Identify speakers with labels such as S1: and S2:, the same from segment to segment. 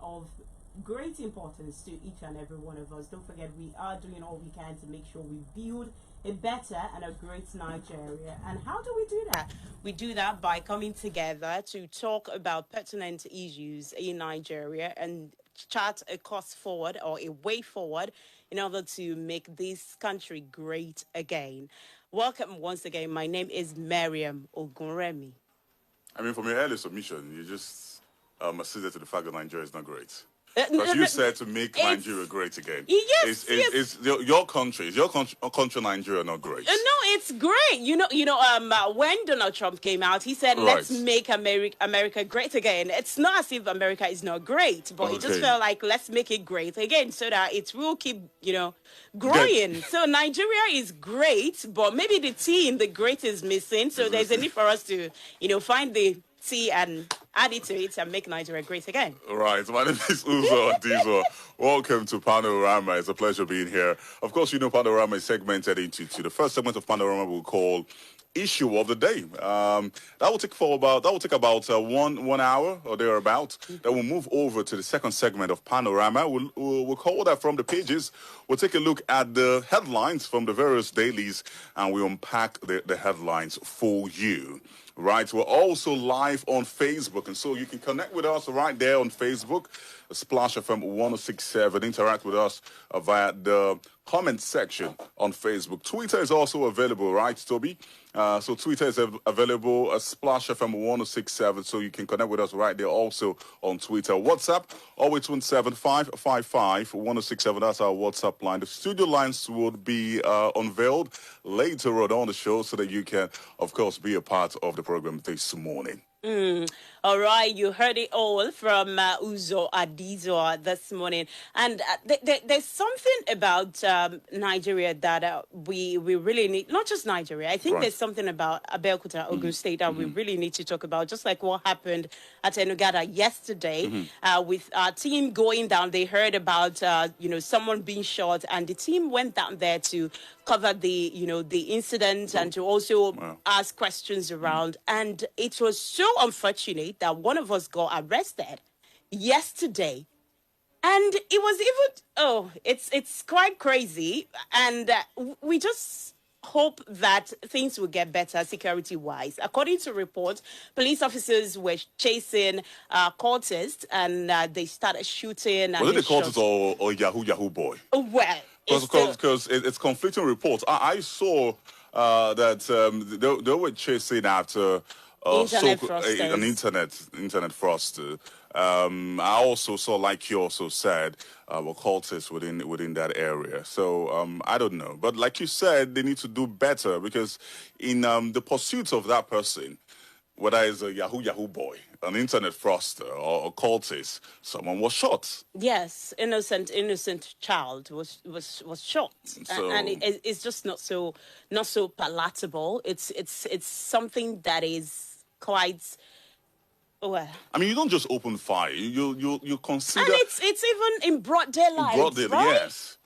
S1: of great importance to each and every one of us. Don't forget, we are doing all we can to make sure we build a better and a great Nigeria. And how do we do that? We do that by coming together to talk about pertinent issues in Nigeria and chart a course forward or a way forward in order to make this country great again. Welcome once again. My name is Mariam Ogunremi.
S2: I mean, from your earlier submission, you just acceded to the fact that Nigeria is not great. Because you said to make Nigeria great again.
S1: Yes,
S2: Is your country, Nigeria, not great?
S1: No, it's great. When Donald Trump came out, he said, "Let's make America great again." It's not as if America is not great, but it just felt like let's make it great again so that it will keep, growing. So Nigeria is great, but maybe the T in the great is missing. So there's a need for us to, find the T and add it to it and make Nigeria great again.
S2: Right. My name is Uzo Adizo. Welcome to Panorama. It's a pleasure being here. Of course, Panorama is segmented into the first segment of Panorama we'll call Issue of the Day. That will take about 1 hour or thereabout. Then we'll move over to the second segment of Panorama. We'll call that From the Pages. We'll take a look at the headlines from the various dailies and we'll unpack the headlines for you. Right, we're also live on Facebook, and so you can connect with us right there on Facebook, Splash FM 1067. Interact with us via the comment section on Facebook. Twitter is also available, right, Toby? So Twitter is available, Splash FM 1067, so you can connect with us right there also on Twitter. WhatsApp, 08175551067. That's our WhatsApp line. The studio lines would be unveiled later on the show so that you can, of course, be a part of the program this morning.
S1: All right, you heard it all from Uzo Adizo this morning. And there's something about Nigeria that we really need, not just Nigeria. I think there's something about Abeokuta, Ogun State that we really need to talk about, just like what happened at Enugada yesterday with our team going down. They heard about, someone being shot, and the team went down there to cover the incident and to also ask questions around. And it was so unfortunate that one of us got arrested yesterday. And it was it's quite crazy. And we just hope that things will get better security-wise. According to reports, police officers were chasing cultists and they started shooting.
S2: Was it the cultists or Yahoo boy?
S1: Well,
S2: because it's conflicting reports. I saw that they were chasing after an internet fraudster. I also saw, like you also said, cultists within that area. So I don't know, but like you said, they need to do better because in the pursuit of that person, whether it's a Yahoo boy, an internet fraudster, or a cultist, someone was shot.
S1: Yes, innocent child was shot, and it's just not so palatable. It's something that is quite. Well,
S2: I mean, you don't just open fire. You consider,
S1: and it's even in broad daylight. Right?
S2: Yes.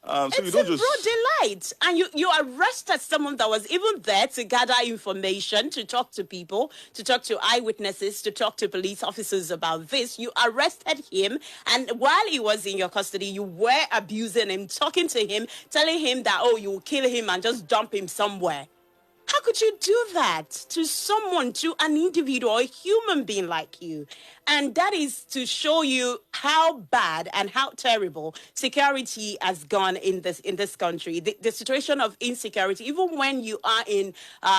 S2: So
S1: it's
S2: you don't
S1: in broad daylight, and you arrested someone that was even there to gather information, to talk to people, to talk to eyewitnesses, to talk to police officers about this. You arrested him, and while he was in your custody, you were abusing him, talking to him, telling him that, you will kill him and just dump him somewhere. How could you do that to someone, to an individual, a human being like you? And that is to show you how bad and how terrible security has gone in this country. The situation of insecurity, even when you are in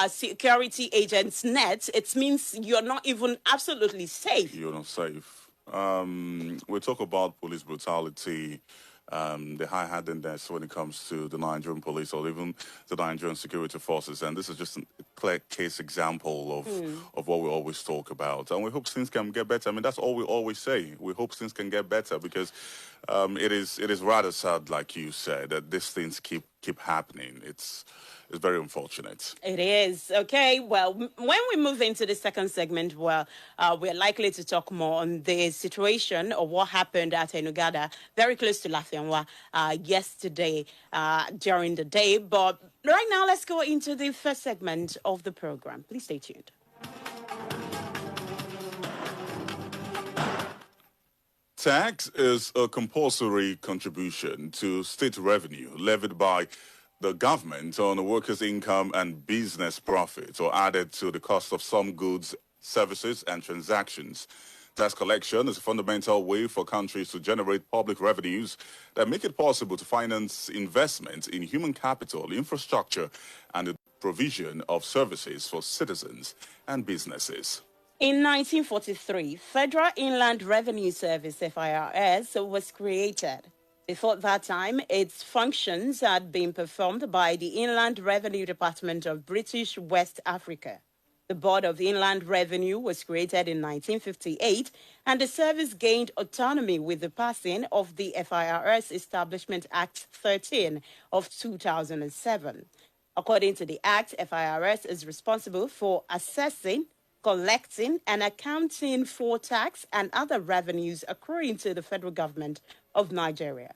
S1: security agents' nets, it means you're not even absolutely safe.
S2: You're not safe. We talk about police brutality, the high-handedness when it comes to the Nigerian police or even the Nigerian security forces. And this is just a clear case example of what we always talk about. And we hope things can get better. I mean, that's all we always say. We hope things can get better because it is rather sad, like you said, that these things keep happening. It's very unfortunate.
S1: It is. Okay, well, when we move into the second segment, we're likely to talk more on the situation or what happened at Enugada, very close to Lafianwa, yesterday during the day. But right now, let's go into the first segment of the program. Please stay tuned.
S2: Tax is a compulsory contribution to state revenue levied by the government on workers' income and business profits or added to the cost of some goods, services, and transactions. Tax collection is a fundamental way for countries to generate public revenues that make it possible to finance investment in human capital, infrastructure, and the provision of services for citizens and businesses.
S1: In 1943, Federal Inland Revenue Service (FIRS) was created. Before that time, its functions had been performed by the Inland Revenue Department of British West Africa. The Board of Inland Revenue was created in 1958, and the service gained autonomy with the passing of the FIRS Establishment Act 13 of 2007. According to the Act, FIRS is responsible for assessing, collecting, and accounting for tax and other revenues accruing to the federal government of Nigeria.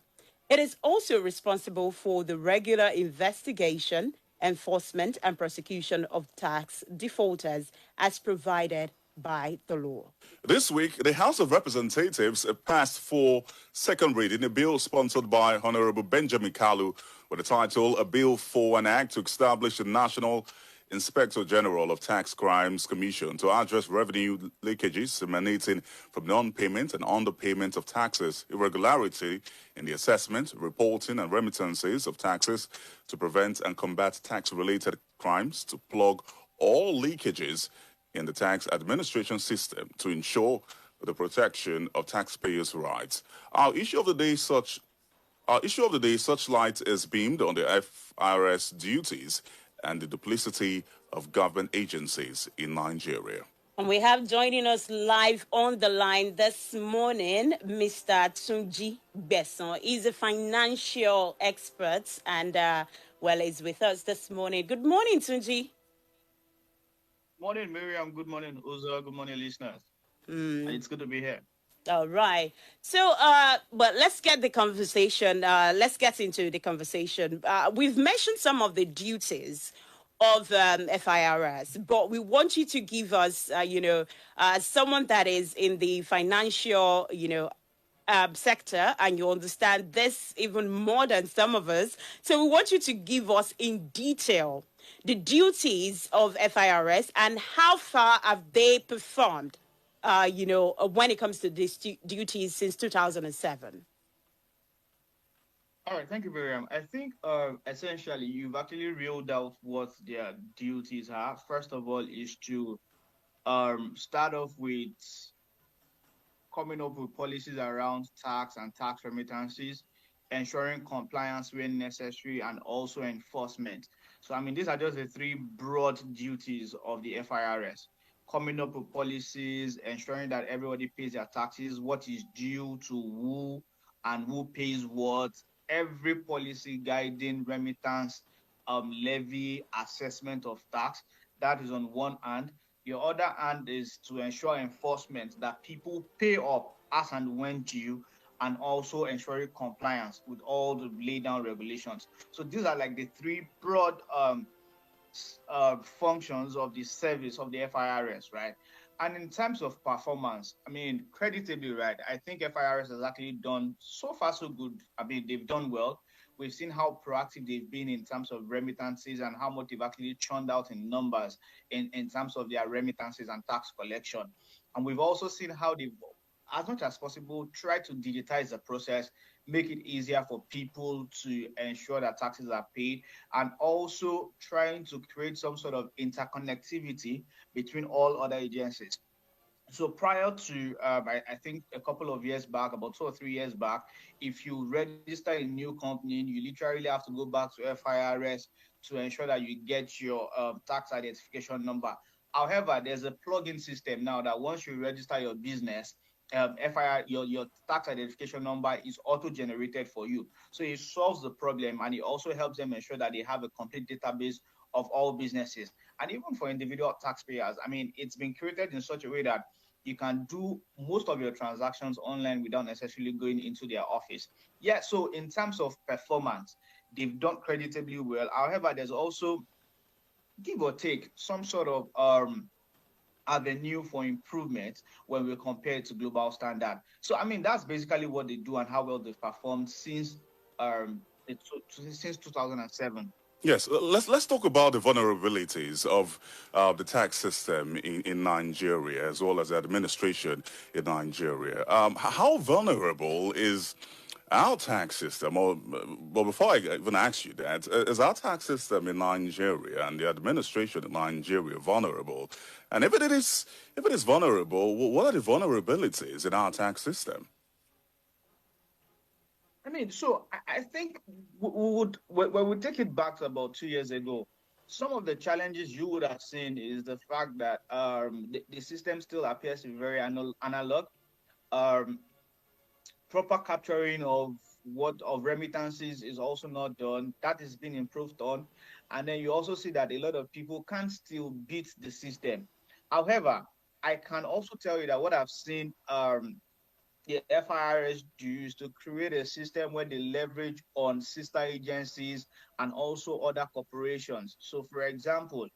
S1: It is also responsible for the regular investigation, enforcement, and prosecution of tax defaulters as provided by the law.
S2: This week, the House of Representatives passed for second reading a bill sponsored by Honorable Benjamin Kalu with the title A Bill for an Act to Establish the National Inspector General of Tax Crimes Commission to address revenue leakages emanating from non-payment and underpayment of taxes, irregularity in the assessment, reporting, and remittances of taxes to prevent and combat tax-related crimes, to plug all leakages in the tax administration system to ensure the protection of taxpayers' rights. Our issue of the day, such light is beamed on the FIRS duties and the duplicity of government agencies in Nigeria.
S1: And we have joining us live on the line this morning, Mr. Tunji Besson. He's a financial expert and, he's with us this morning. Good morning, Tunji.
S3: Morning, Miriam. Good morning, Uzo. Good morning, listeners. It's good to be here.
S1: All right. So, but let's get the conversation. Let's get into the conversation. We've mentioned some of the duties of FIRS, but we want you to give us, someone that is in the financial, sector, and you understand this even more than some of us. So we want you to give us in detail the duties of FIRS and how far have they performed, when it comes to these duties since 2007.
S3: All right, thank you, Miriam. I think essentially you've actually reeled out what their duties are. First of all, is to start off with coming up with policies around tax and tax remittances, ensuring compliance when necessary, and also enforcement. So, I mean, these are just the three broad duties of the FIRS. Coming up with policies, ensuring that everybody pays their taxes, what is due to who, and who pays what, every policy guiding remittance, levy, assessment of tax. That is on one hand. The other hand is to ensure enforcement, that people pay up as and when due, and also ensuring compliance with all the laid down regulations. So these are like the three broad functions of the service of the FIRS, right? And in terms of performance, I mean, creditably, right, I think FIRS has actually done so far so good. I mean, they've done well. We've seen how proactive they've been in terms of remittances and how much they've actually churned out in numbers in terms of their remittances and tax collection. And we've also seen how they've, as much as possible, tried to digitize the process, make it easier for people to ensure that taxes are paid, and also trying to create some sort of interconnectivity between all other agencies. So prior to, I think a couple of years back, about 2 or 3 years back, if you register a new company, you literally have to go back to FIRS to ensure that you get your tax identification number. However, there's a plug-in system now that once you register your business, your tax identification number is auto-generated for you. So it solves the problem, and it also helps them ensure that they have a complete database of all businesses. And even for individual taxpayers, I mean, it's been created in such a way that you can do most of your transactions online without necessarily going into their office. Yeah, so in terms of performance, they've done creditably well. However, there's also, give or take, some sort of avenue for improvement when we compare it to global standard. So I mean that's basically what they do and how well they've performed um since 2007.
S2: Yes, let's talk about the vulnerabilities of the tax system in Nigeria as well as the administration in Nigeria. How vulnerable is our tax system? Or, well, before I even ask you that, is our tax system in Nigeria and the administration in Nigeria vulnerable? And if it is vulnerable, what are the vulnerabilities in our tax system?
S3: I mean, so I think we would when we take it back to about 2 years ago, some of the challenges you would have seen is the fact that the system still appears to be very analog. Um, Proper capturing of what of remittances is also not done. That is being improved on, and then you also see that a lot of people can still beat the system. However, I can also tell you that what I've seen the FIRS do is to create a system where they leverage on sister agencies and also other corporations. So, for example,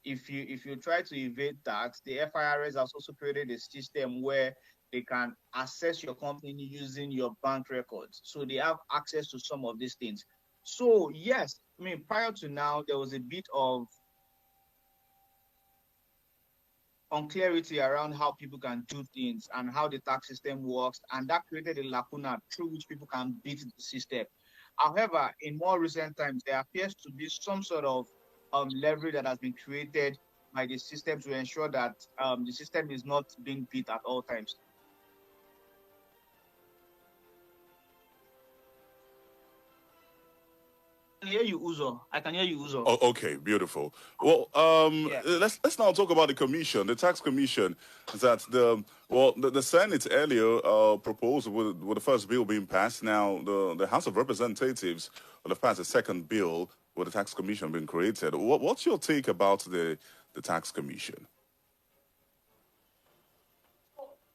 S3: if you try to evade tax, the FIRS has also created a system where they can access your company using your bank records. So they have access to some of these things. So yes, I mean prior to now, there was a bit of unclarity around how people can do things and how the tax system works, and that created a lacuna through which people can beat the system. However, in more recent times, there appears to be some sort of leverage that has been created by the system to ensure that the system is not being beat at all times. I can hear you, Uzo. I can hear you, Uzo.
S2: Oh, okay, beautiful. Well,
S3: Yeah.
S2: let's now talk about the commission, the tax commission. That the Senate earlier proposed with the first bill being passed. Now the House of Representatives will have passed a second bill with the tax commission being created. What's your take about the tax commission?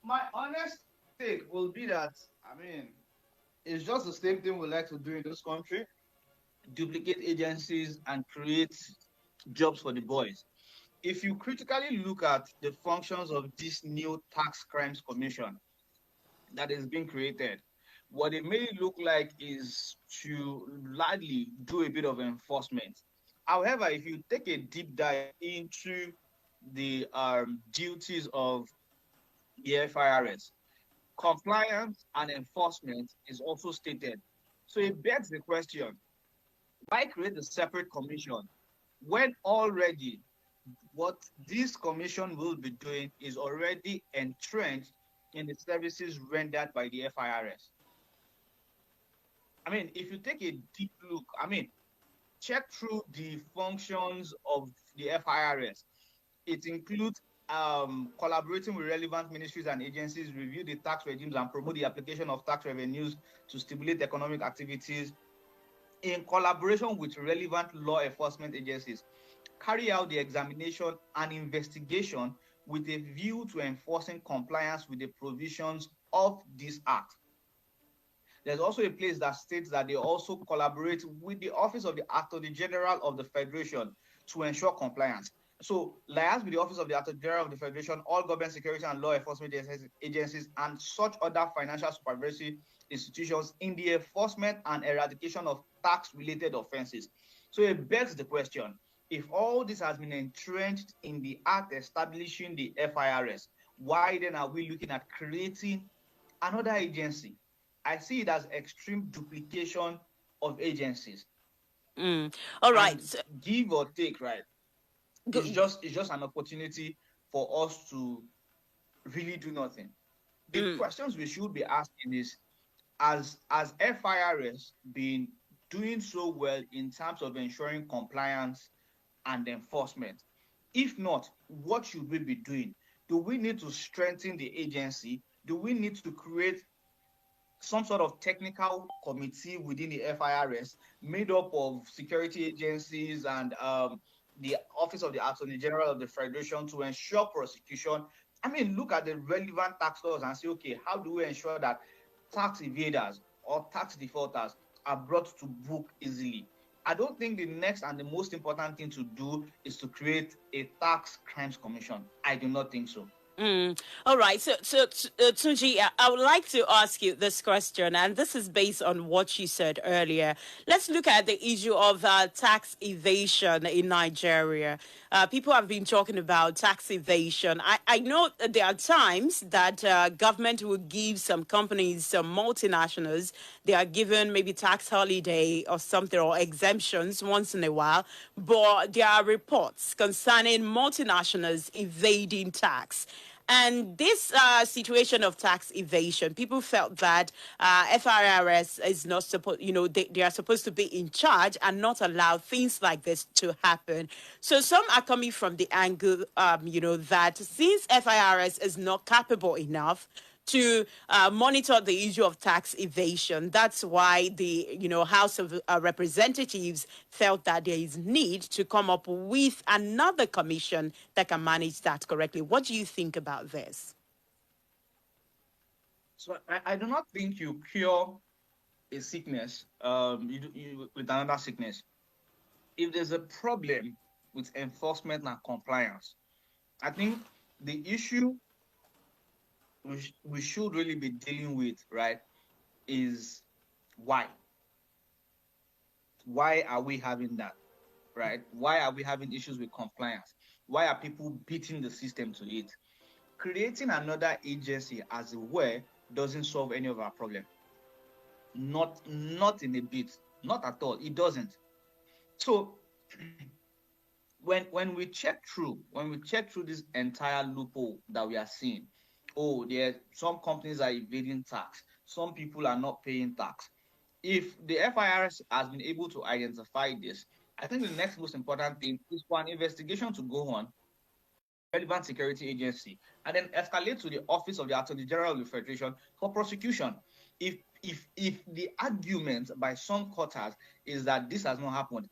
S3: My honest take will be that, I mean, it's just the same thing we like to do in this country: duplicate agencies and create jobs for the boys. If you critically look at the functions of this new tax crimes commission that is being created, what it may look like is to largely do a bit of enforcement. However, if you take a deep dive into the duties of the FIRS, compliance and enforcement is also stated. So it begs the question: why create a separate commission when already what this commission will be doing is already entrenched in the services rendered by the FIRS? I mean, if you take a deep look, I mean, check through the functions of the FIRS. It includes collaborating with relevant ministries and agencies, review the tax regimes, and promote the application of tax revenues to stimulate economic activities in collaboration with relevant law enforcement agencies, carry out the examination and investigation with a view to enforcing compliance with the provisions of this act. There's also a place that states that they also collaborate with the Office of the Attorney General of the Federation to ensure compliance. So, liaise with the Office of the Attorney General of the Federation, all government security and law enforcement agencies, and such other financial supervisory institutions in the enforcement and eradication of tax-related offenses. So it begs the question: if all this has been entrenched in the act establishing the FIRS, why then are we looking at creating another agency? I see it as extreme duplication of agencies.
S1: All right.
S3: And give or take, right? It's just an opportunity for us to really do nothing. The questions we should be asking is, as FIRS been doing so well in terms of ensuring compliance and enforcement? If not, what should we be doing? Do we need to strengthen the agency? Do we need to create some sort of technical committee within the FIRS made up of security agencies and the Office of the Attorney General of the Federation to ensure prosecution? I mean, look at the relevant tax laws and say, okay, how do we ensure that tax evaders or tax defaulters are brought to book easily? I don't think the next and the most important thing to do is to create a tax crimes commission. I do not think so.
S1: All right. Tunji, I would like to ask you this question, and this is based on what you said earlier. Let's look at the issue of tax evasion in Nigeria. People have been talking about tax evasion. I know that there are times that government will give some companies, some multinationals, they are given maybe tax holiday or something or exemptions once in a while, but there are reports concerning multinationals evading tax. And this situation of tax evasion, people felt that FIRS is not supposed, they are supposed to be in charge and not allow things like this to happen. So some are coming from the angle, that since FIRS is not capable enough to monitor the issue of tax evasion. That's why the House of Representatives felt that there is need to come up with another commission that can manage that correctly. What do you think about this?
S3: So I do not think you cure a sickness with another sickness. If there's a problem with enforcement and compliance, I think the issue we should really be dealing with, right, is why. Why are we having that, right? Why are we having issues with compliance? Why are people beating the system to it? Creating another agency as a way doesn't solve any of our problem. Not in a bit, not at all. It doesn't. So when we check through this entire loophole that we are seeing, there some companies are evading tax, some people are not paying tax. If the FIRS has been able to identify this, I think the next most important thing is for an investigation to go on, relevant security agency, and then escalate to the office of the Attorney General of the Federation for prosecution. If the argument by some quarters is that this has not happened,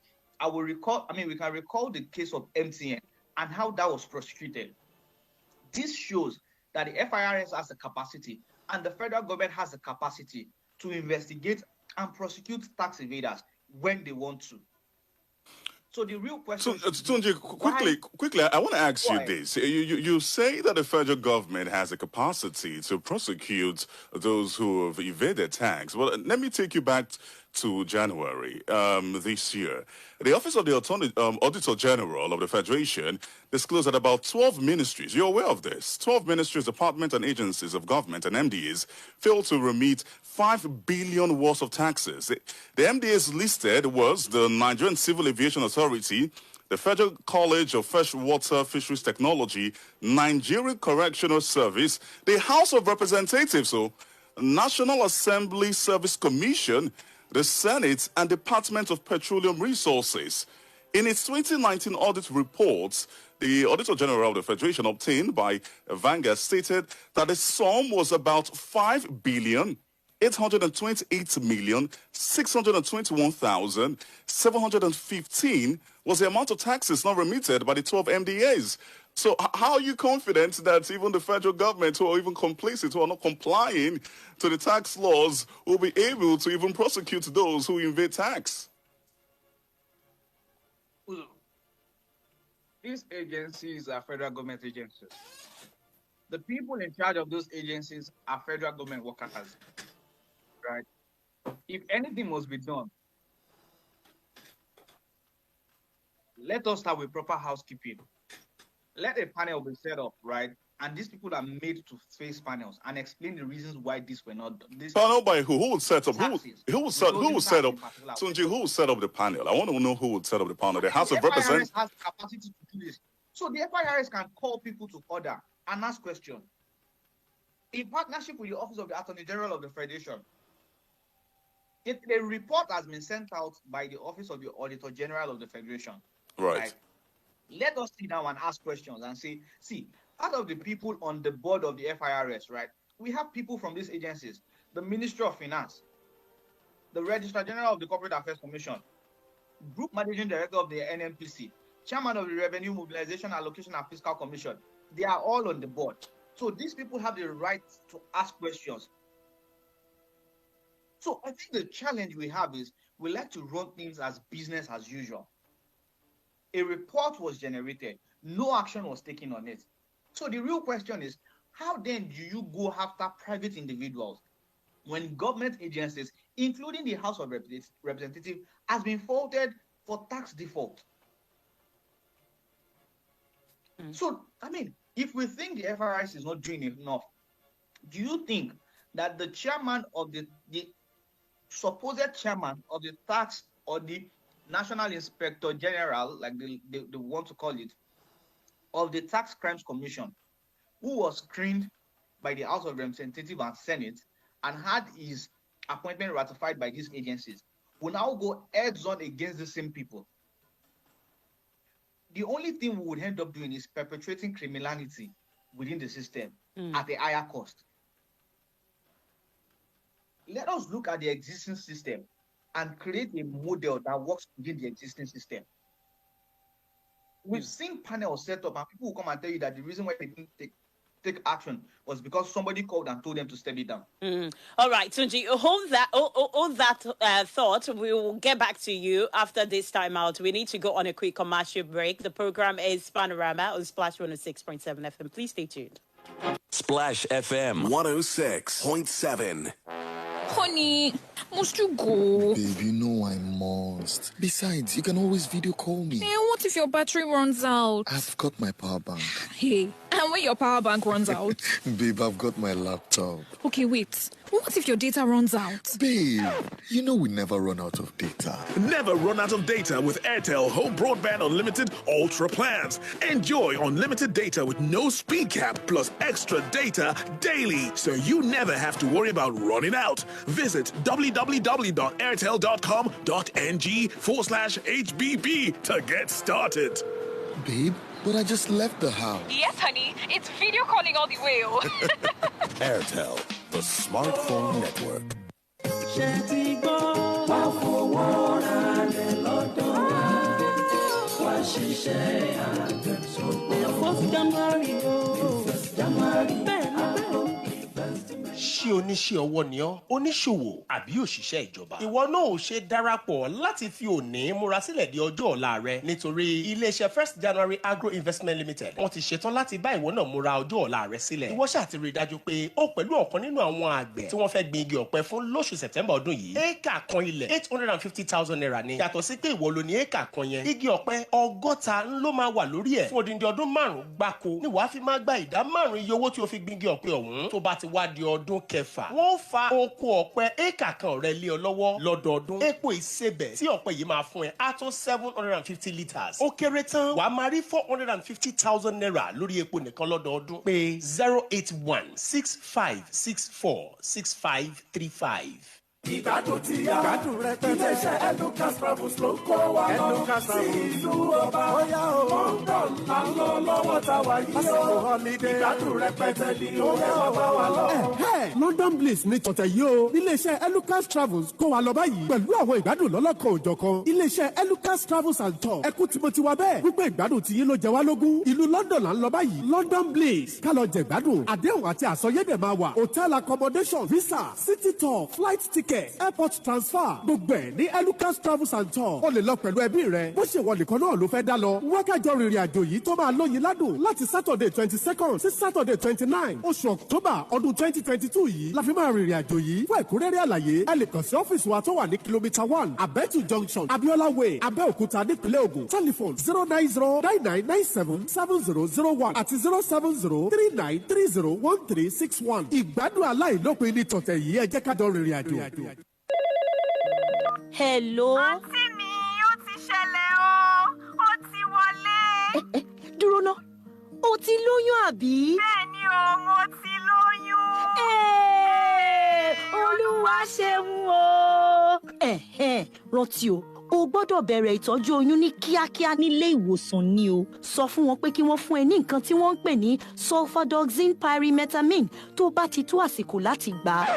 S3: we can recall the case of MTN and how that was prosecuted. This shows that the FIRS has the capacity and the federal government has the capacity to investigate and prosecute tax evaders when they want to. So the real question is,
S2: Tunji, quickly, I want to ask you this. You say that the federal government has the capacity to prosecute those who have evaded tax. Well, let me take you back to January this year. The Office of the Auditor General of the Federation disclosed that about 12 ministries, you're aware of this, 12 ministries, departments and agencies of government and MDAs failed to remit 5 billion worth of taxes. The MDAs listed was the Nigerian Civil Aviation Authority, the Federal College of Freshwater Fisheries Technology, Nigerian Correctional Service, the House of Representatives, so National Assembly Service Commission, the Senate, and Department of Petroleum Resources. In its 2019 audit reports, the Auditor General of the Federation obtained by Vanguard stated that the sum was about 5 billion 828,621,715 was the amount of taxes not remitted by the 12 MDAs. So how are you confident that even the federal government, who are even complicit, who are not complying to the tax laws, will be able to even prosecute those who evade tax?
S3: These agencies are federal government agencies. The people in charge of those agencies are federal government workers. Right? If anything must be done, let us start with proper housekeeping. Let a panel be set up, right? And these people are made to face panels and explain the reasons why these were not done.
S2: Panel by who? Who would set up? Who would set up? Tunji, who would set up the panel? I want to know who would set up the panel. The House of Representatives
S3: has the capacity to do this. So the FIRS can call people to order and ask questions. In partnership with the Office of the Attorney General of the Federation, a report has been sent out by the Office of the Auditor General of the Federation.
S2: Right.
S3: Let us sit down and ask questions and say, see, out of the people on the board of the FIRS, right, we have people from these agencies, the Ministry of Finance, the Registrar General of the Corporate Affairs Commission, Group Managing Director of the NNPC, Chairman of the Revenue Mobilization, Allocation and Fiscal Commission. They are all on the board. So these people have the right to ask questions. So I think the challenge we have is we like to run things as business as usual. A report was generated, no action was taken on it. So the real question is, how then do you go after private individuals when government agencies, including the House of Representatives, has been faulted for tax default? So, I mean, if we think the FRS is not doing enough, do you think that the chairman of the supposed chairman of the tax or the National Inspector General, like they want to call it, of the Tax Crimes Commission, who was screened by the House of Representatives and Senate and had his appointment ratified by these agencies, will now go heads on against the same people? The only thing we would end up doing is perpetrating criminality within the system at a higher cost. Let us look at the existing system and create a model that works within the existing system. We've seen panels set up, and people will come and tell you that the reason why they didn't take action was because somebody called and told them to step it down.
S1: All right, Tunji, hold that thought. We will get back to you after this time out. We need to go on a quick commercial break. The program is Panorama on Splash 106.7 FM. Please stay tuned.
S4: Splash FM 106.7.
S5: Honey, must you go?
S6: Babe, you know I must. Besides, you can always video call me.
S5: What if your battery runs out?
S6: I've got my power bank.
S5: Hey, and when your power bank runs out?
S6: Babe, I've got my laptop.
S5: Okay, wait. What if your data runs out?
S6: Babe, you know we never run out of data.
S7: Never run out of data with Airtel Home Broadband Unlimited Ultra plans. Enjoy unlimited data with no speed cap plus extra data daily, so you never have to worry about running out. Visit www.airtel.com.ng/HBB to get started.
S6: Babe, but I just left the house.
S5: Yes, honey. It's video calling all the way.
S4: Airtel, the smartphone network.
S8: Ṣé oníṣẹ́ ọwọ́ ni ọ́, oníṣòwò àbí òṣìṣẹ́ ìjọba? Ìwọ náà ò ṣe darapọ̀ láti fi òní múra sílẹ̀ di ọjọ́ ọ̀la rẹ nítorí iléeṣẹ́ First January Agro Investment Limited wọ́n ti ṣetán láti bá ìwọ náà múra ọjọ́ ọ̀la rẹ sílẹ̀. Ìwọ ṣáà ti rí i dájú pé ó pẹ̀lú ọ̀kan nínú àwọn àgbẹ̀ tí wọ́n fẹ́ gbin igi ọ̀pẹ fún lóṣù September ọdún yìí. Éèkà kan ilẹ̀ 850,000 naira ni. Yàtọ̀ sí pé ìwọ ló ní éèkà kan yẹn. Igi ọ̀pẹ 100 ló máa wà lórí ẹ̀. Fún odindi ọdún 5 gbáko ni wàá fi máa gba ìdá 5 iye owó tí o fi gbin igi ọ̀pẹ ọ̀hún. Tó bá ti wá di ọdún kẹfà, wọ́n fa oko ọ̀pẹ éèkà kan rẹ lé ọ lọ́wọ́ lọ́dọọdún. Epo ìsebẹ̀ tí ọ̀pẹ yìí máa fún ẹ á tó 750 litres. Ó kéré tán wàá máa rí 450,000 naira lórí epo nìkan lọ́dọọdún. Pé 08165646535.
S9: Ìgbádùn ti yá. Ìgbádùn rẹpẹtẹ. Iléeṣẹ́ Educas Travels ló kó wa lọ sí ìlú ọba. Bóyá o. London là ń lọ lọ́wọ́ tá a wà yìí o. Àsìkò holiday. Ìgbádùn rẹpẹtẹ ni ó yẹ wá bá wa lọ.
S10: London Bliss ní tọ̀tẹ̀ yìí o. Iléeṣẹ́ Educas Travels kó wa lọ báyìí. Pẹ̀lú àwọn ìgbádùn lọ́lọ́kan òjọ̀kan. Iléeṣẹ́ Educas Travels and Tour. Ẹkú tí mo ti wá bẹ́ẹ̀. Wípé ìgbádùn tí yín ló jẹ wá lógún. Ìlú London là ń lọ báyìí. London Bliss. Ká lọ jẹ ìgbádùn. Àdéhùn àti àsọyédè máa wà. Hotel accommodation, visa, city tour, flight ticket, airport transfer. Gbogbo ẹ̀ ní Educas Travels and Tour. O lè lọ pẹ̀lú ẹbí rẹ. Bó ṣe wọ nìkan náà ló fẹ́ dá lọ. Wákàjọ rìnrìn àjò yìí tó máa lóyin ládùn láti Saturday 22nd sí Saturday 29 oṣù October ọdún 2022 yìí la fi máa rìnrìn àjò yìí. Fún ẹ̀kúnrẹ́rẹ́ àlàyé ẹ lè kàn sí ọ́fíìsì wa tó wà ní kìlómítà 1 Abetu Junction Abiola Way Abẹ́òkúta nípínlẹ̀ Ògùn. Telephone 09099977001 àti 07039301361. Ìgbádùn aláìlópin ní tọ̀tẹ̀ yìí ẹ jẹ́ ká jọ rìnrìn àjò.
S11: Hello.
S12: Àǹtí mi, ó ti ṣẹlẹ̀ o, ó ti wọlé.
S11: Dúró ná, ó ti lóyún àbí?
S12: Bẹ́ẹ̀ni o, mo ti lóyún.
S11: Olúwa ṣeun o. Rántí o, o gbọ́dọ̀ bẹ̀rẹ̀ ìtọ́jú oyún ní kíákíá nílé ìwòsàn ni o. Sọ fún wọn pé kí wọ́n fún ẹ ní nǹkan tí wọ́n ń pè ní sulfadoxine pyrimethamine tó bá ti tó àsìkò láti gbà á.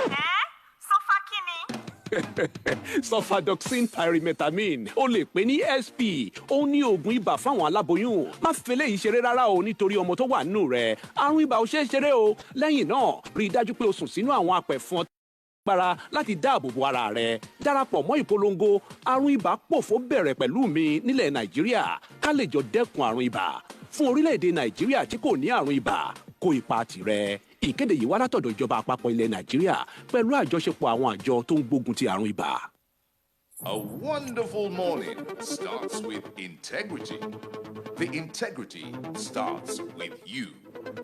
S13: Sulfadoxine pyrimethamine o lè pè ní SP. Ó ní oògùn ibà fáwọn aláboyún. Má fẹlẹ́ yìí ṣeré rárá o nítorí ọmọ tó wà nínú rẹ̀. Àrùn ibà ò ṣeé ṣeré o. Lẹ́yìn náà rí i dájú pé o sùn sínú àwọn apẹ̀fọn gbára láti dáàbò bo ara rẹ darapọ̀ mọ́ ìpolongo àrùn ibà pòfo bẹ̀rẹ̀ pẹ̀lú mi nílẹ̀ nàìjíríà ká lè jọ dẹ́kun àrùn ibà fún orílẹ̀-èdè nàìjíríà tí kò ní àrùn ibà kó ipa tirẹ̀ ìkéde yìí wá látọ̀dọ̀ ìjọba àpapọ̀ ilẹ̀ nàìjíríà pẹ̀lú àjọṣepọ̀ àwọn àjọ tó ń gbógun ti àrùn ibà.
S14: A wonderful morning starts with integrity. The integrity starts with you.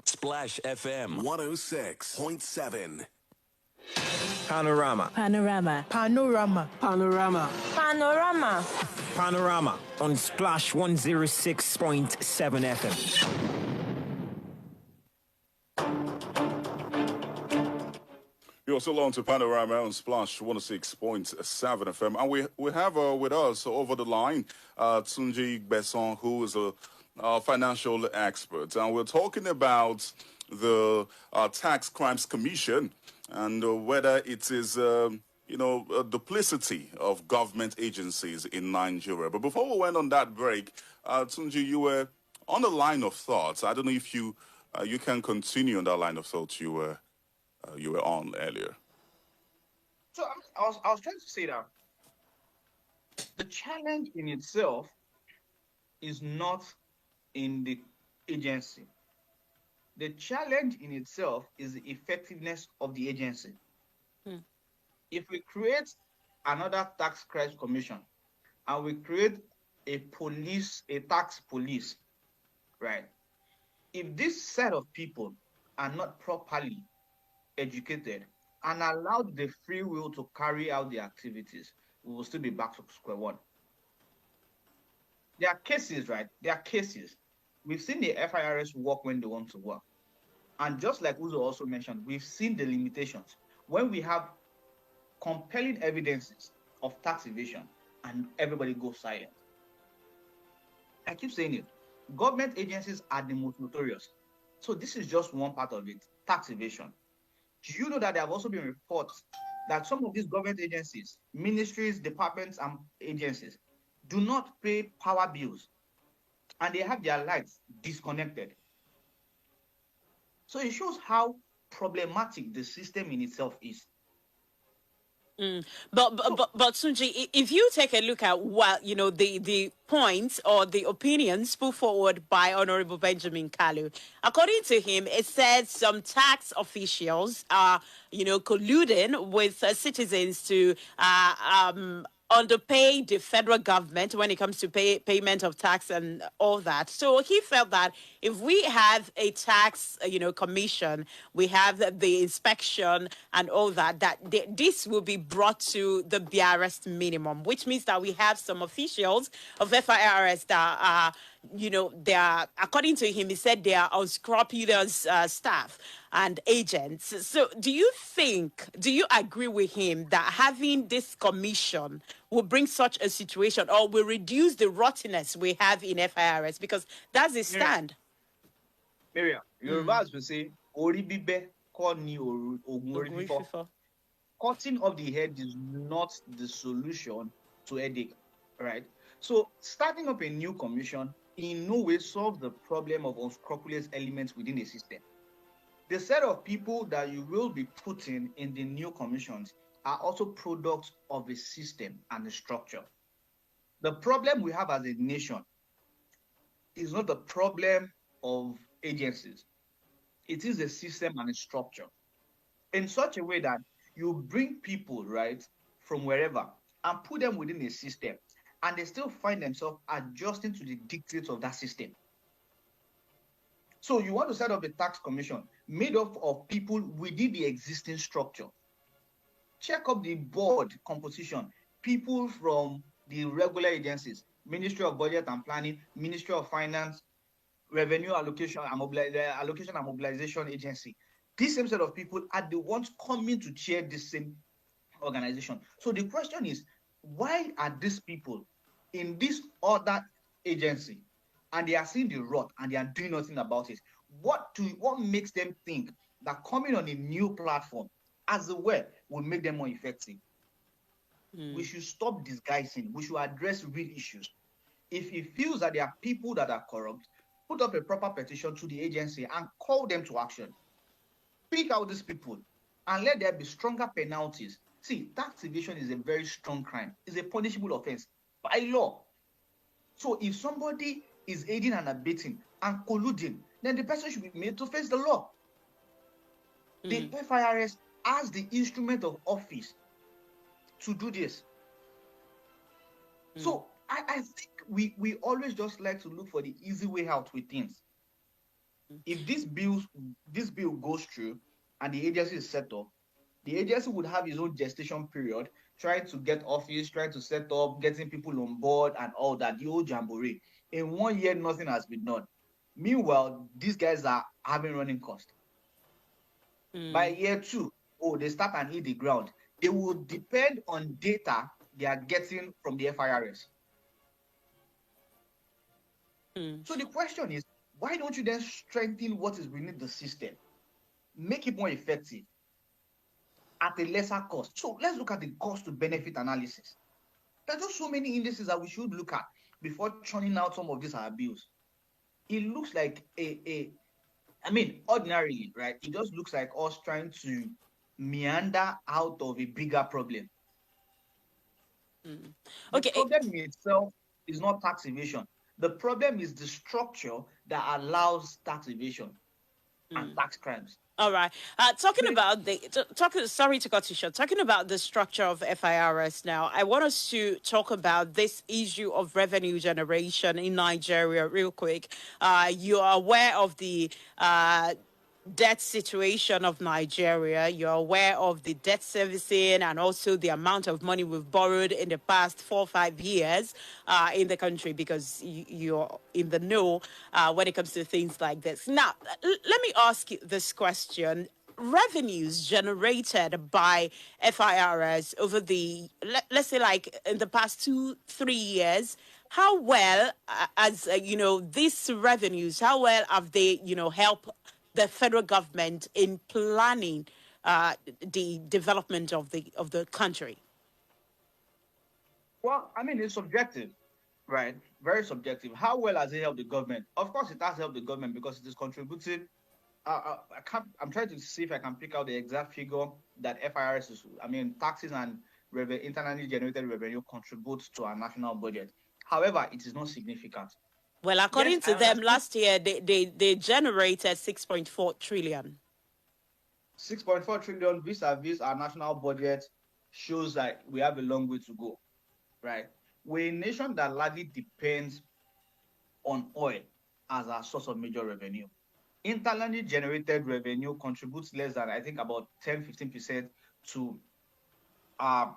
S4: Splash FM 106.7.
S15: Panorama.
S16: Panorama.
S15: Panorama.
S16: Panorama.
S15: Panorama. Panorama on Splash 106.7 FM.
S2: You're still on to Panorama on Splash 106.7 FM. And we have with us over the line Tunji Besson, who is a financial expert. And we're talking about the Tax Crimes Commission and whether it is, a duplicity of government agencies in Nigeria. But before we went on that break, Tunji, you were on a line of thoughts. I don't know if you can continue on that line of thoughts you were on earlier.
S3: So I was trying to say that the challenge in itself is not in the agency. The challenge in itself is the effectiveness of the agency. If we create another tax crimes commission and we create a tax police, right? If this set of people are not properly educated and allowed the free will to carry out the activities, we will still be back to square one. There are cases, right? There are cases. We've seen the FIRS work when they want to work. And just like Uzo also mentioned, we've seen the limitations. When we have compelling evidences of tax evasion and everybody goes silent. I keep saying it. Government agencies are the most notorious. So this is just one part of it, tax evasion. Do you know that there have also been reports that some of these government agencies, ministries, departments, and agencies do not pay power bills and they have their lights disconnected? So it shows how problematic the system in itself is.
S1: But Sunji, if you take a look at what the points or the opinions put forward by Honorable Benjamin Kalu, according to him, it says some tax officials are colluding with citizens to underpay the federal government when it comes to payment of tax and all that. So he felt that if we have a tax, commission, we have the inspection and all that, this will be brought to the barest minimum, which means that we have some officials of FIRS that are, they are, according to him, he said they are unscrupulous staff and agents. So do you agree with him that having this commission will bring such a situation or will reduce the rottenness we have in FIRS? Because that's the stand.
S3: Miriam, Yoruba will say, Ori bibe ko ni ogun ori fifo. Cutting off the head is not the solution to headache, right? So starting up a new commission in no way solves the problem of unscrupulous elements within the system. The set of people that you will be putting in the new commissions are also products of a system and a structure. The problem we have as a nation is not the problem of agencies. It is a system and a structure in such a way that you bring people, right, from wherever and put them within a system and they still find themselves adjusting to the dictates of that system. So you want to set up a tax commission made up of people within the existing structure. Check up the board composition, people from the regular agencies, Ministry of Budget and Planning, Ministry of Finance, Revenue Allocation and Mobilization Agency. This same set of people are the ones coming to chair this same organization. So the question is, why are these people in this other agency and they are seeing the rot and they are doing nothing about it? What makes them think that coming on a new platform as well will make them more effective? We should stop disguising. We should address real issues. If he feels that there are people that are corrupt, put up a proper petition to the agency and call them to action. Pick out these people. and let there be stronger penalties. See, tax evasion is a very strong crime. It's a punishable offense by law. So if somebody is aiding and abetting and colluding, then the person should be made to face the law. The FIRS has the instrument of office to do this. So I think we always just like to look for the easy way out with things. If this bill goes through and the agency is set up, the agency would have its own gestation period, trying to get office, trying to set up, getting people on board and all that, the old jamboree. In 1 year, nothing has been done. Meanwhile, these guys are having running costs. By year 2, they start and hit the ground. They will depend on data they are getting from the FIRS. So the question is, why don't you then strengthen what is beneath the system, make it more effective at a lesser cost? So let's look at the cost to benefit analysis. There are just so many indices that we should look at before churning out some of these bills. It looks like ordinarily, right? It just looks like us trying to meander out of a bigger problem. The problem in itself is not tax evasion. The problem is the structure that allows tax evasion and tax crimes.
S1: All right. Sorry to cut you short. Talking about the structure of FIRS now, I want us to talk about this issue of revenue generation in Nigeria real quick. You are aware of the debt situation of Nigeria. You're aware of the debt servicing and also the amount of money we've borrowed in the past 4 or 5 years in the country, because you're in the know when it comes to things like this. Now, let me ask you this question. Revenues generated by FIRS over let's say like in the past 2-3 years, how well, these revenues, how well have they, helped the federal government in planning the development of the country?
S3: Well, it's subjective, right? Very subjective. How well has it helped the government? Of course, it has helped the government because it is contributed. I'm trying to see if I can pick out the exact figure that FIRS is. Taxes and internally generated revenue contributes to our national budget. However, it is not significant.
S1: Well, according to them, last year they generated 6.4 trillion.
S3: 6.4 trillion vis-a-vis our national budget shows that we have a long way to go, right? We're a nation that largely depends on oil as our source of major revenue. Internally generated revenue contributes less than, I think, about 10-15% to our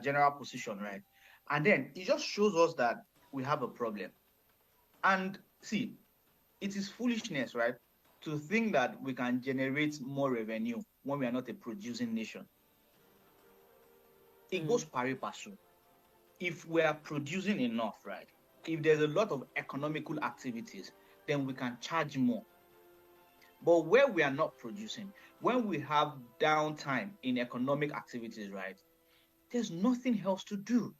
S3: general position, right? And then it just shows us that we have a problem. And see, it is foolishness, right, to think that we can generate more revenue when we are not a producing nation. It goes pari passu. If we are producing enough, right, if there's a lot of economical activities, then we can charge more. But where we are not producing, when we have downtime in economic activities, right, there's nothing else to do.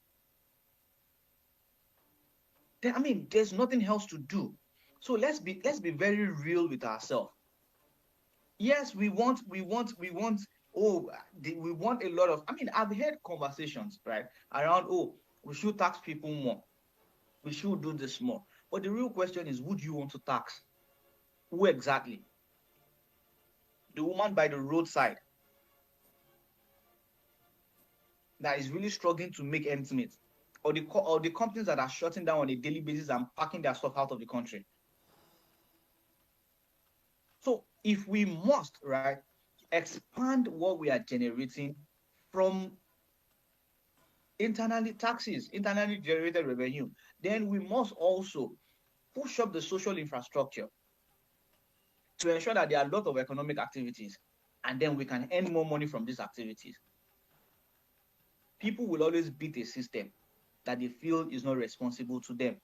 S3: There's nothing else to do. So let's be very real with ourselves. Yes, we want a lot of. I've heard conversations, right, around, we should tax people more, we should do this more. But the real question is, who do you want to tax? Who exactly? The woman by the roadside that is really struggling to make ends meet, or the companies that are shutting down on a daily basis and packing their stuff out of the country. So if we must, right, expand what we are generating from internally generated revenue, then we must also push up the social infrastructure to ensure that there are a lot of economic activities, and then we can earn more money from these activities. People will always beat a system that they feel is not responsible to them.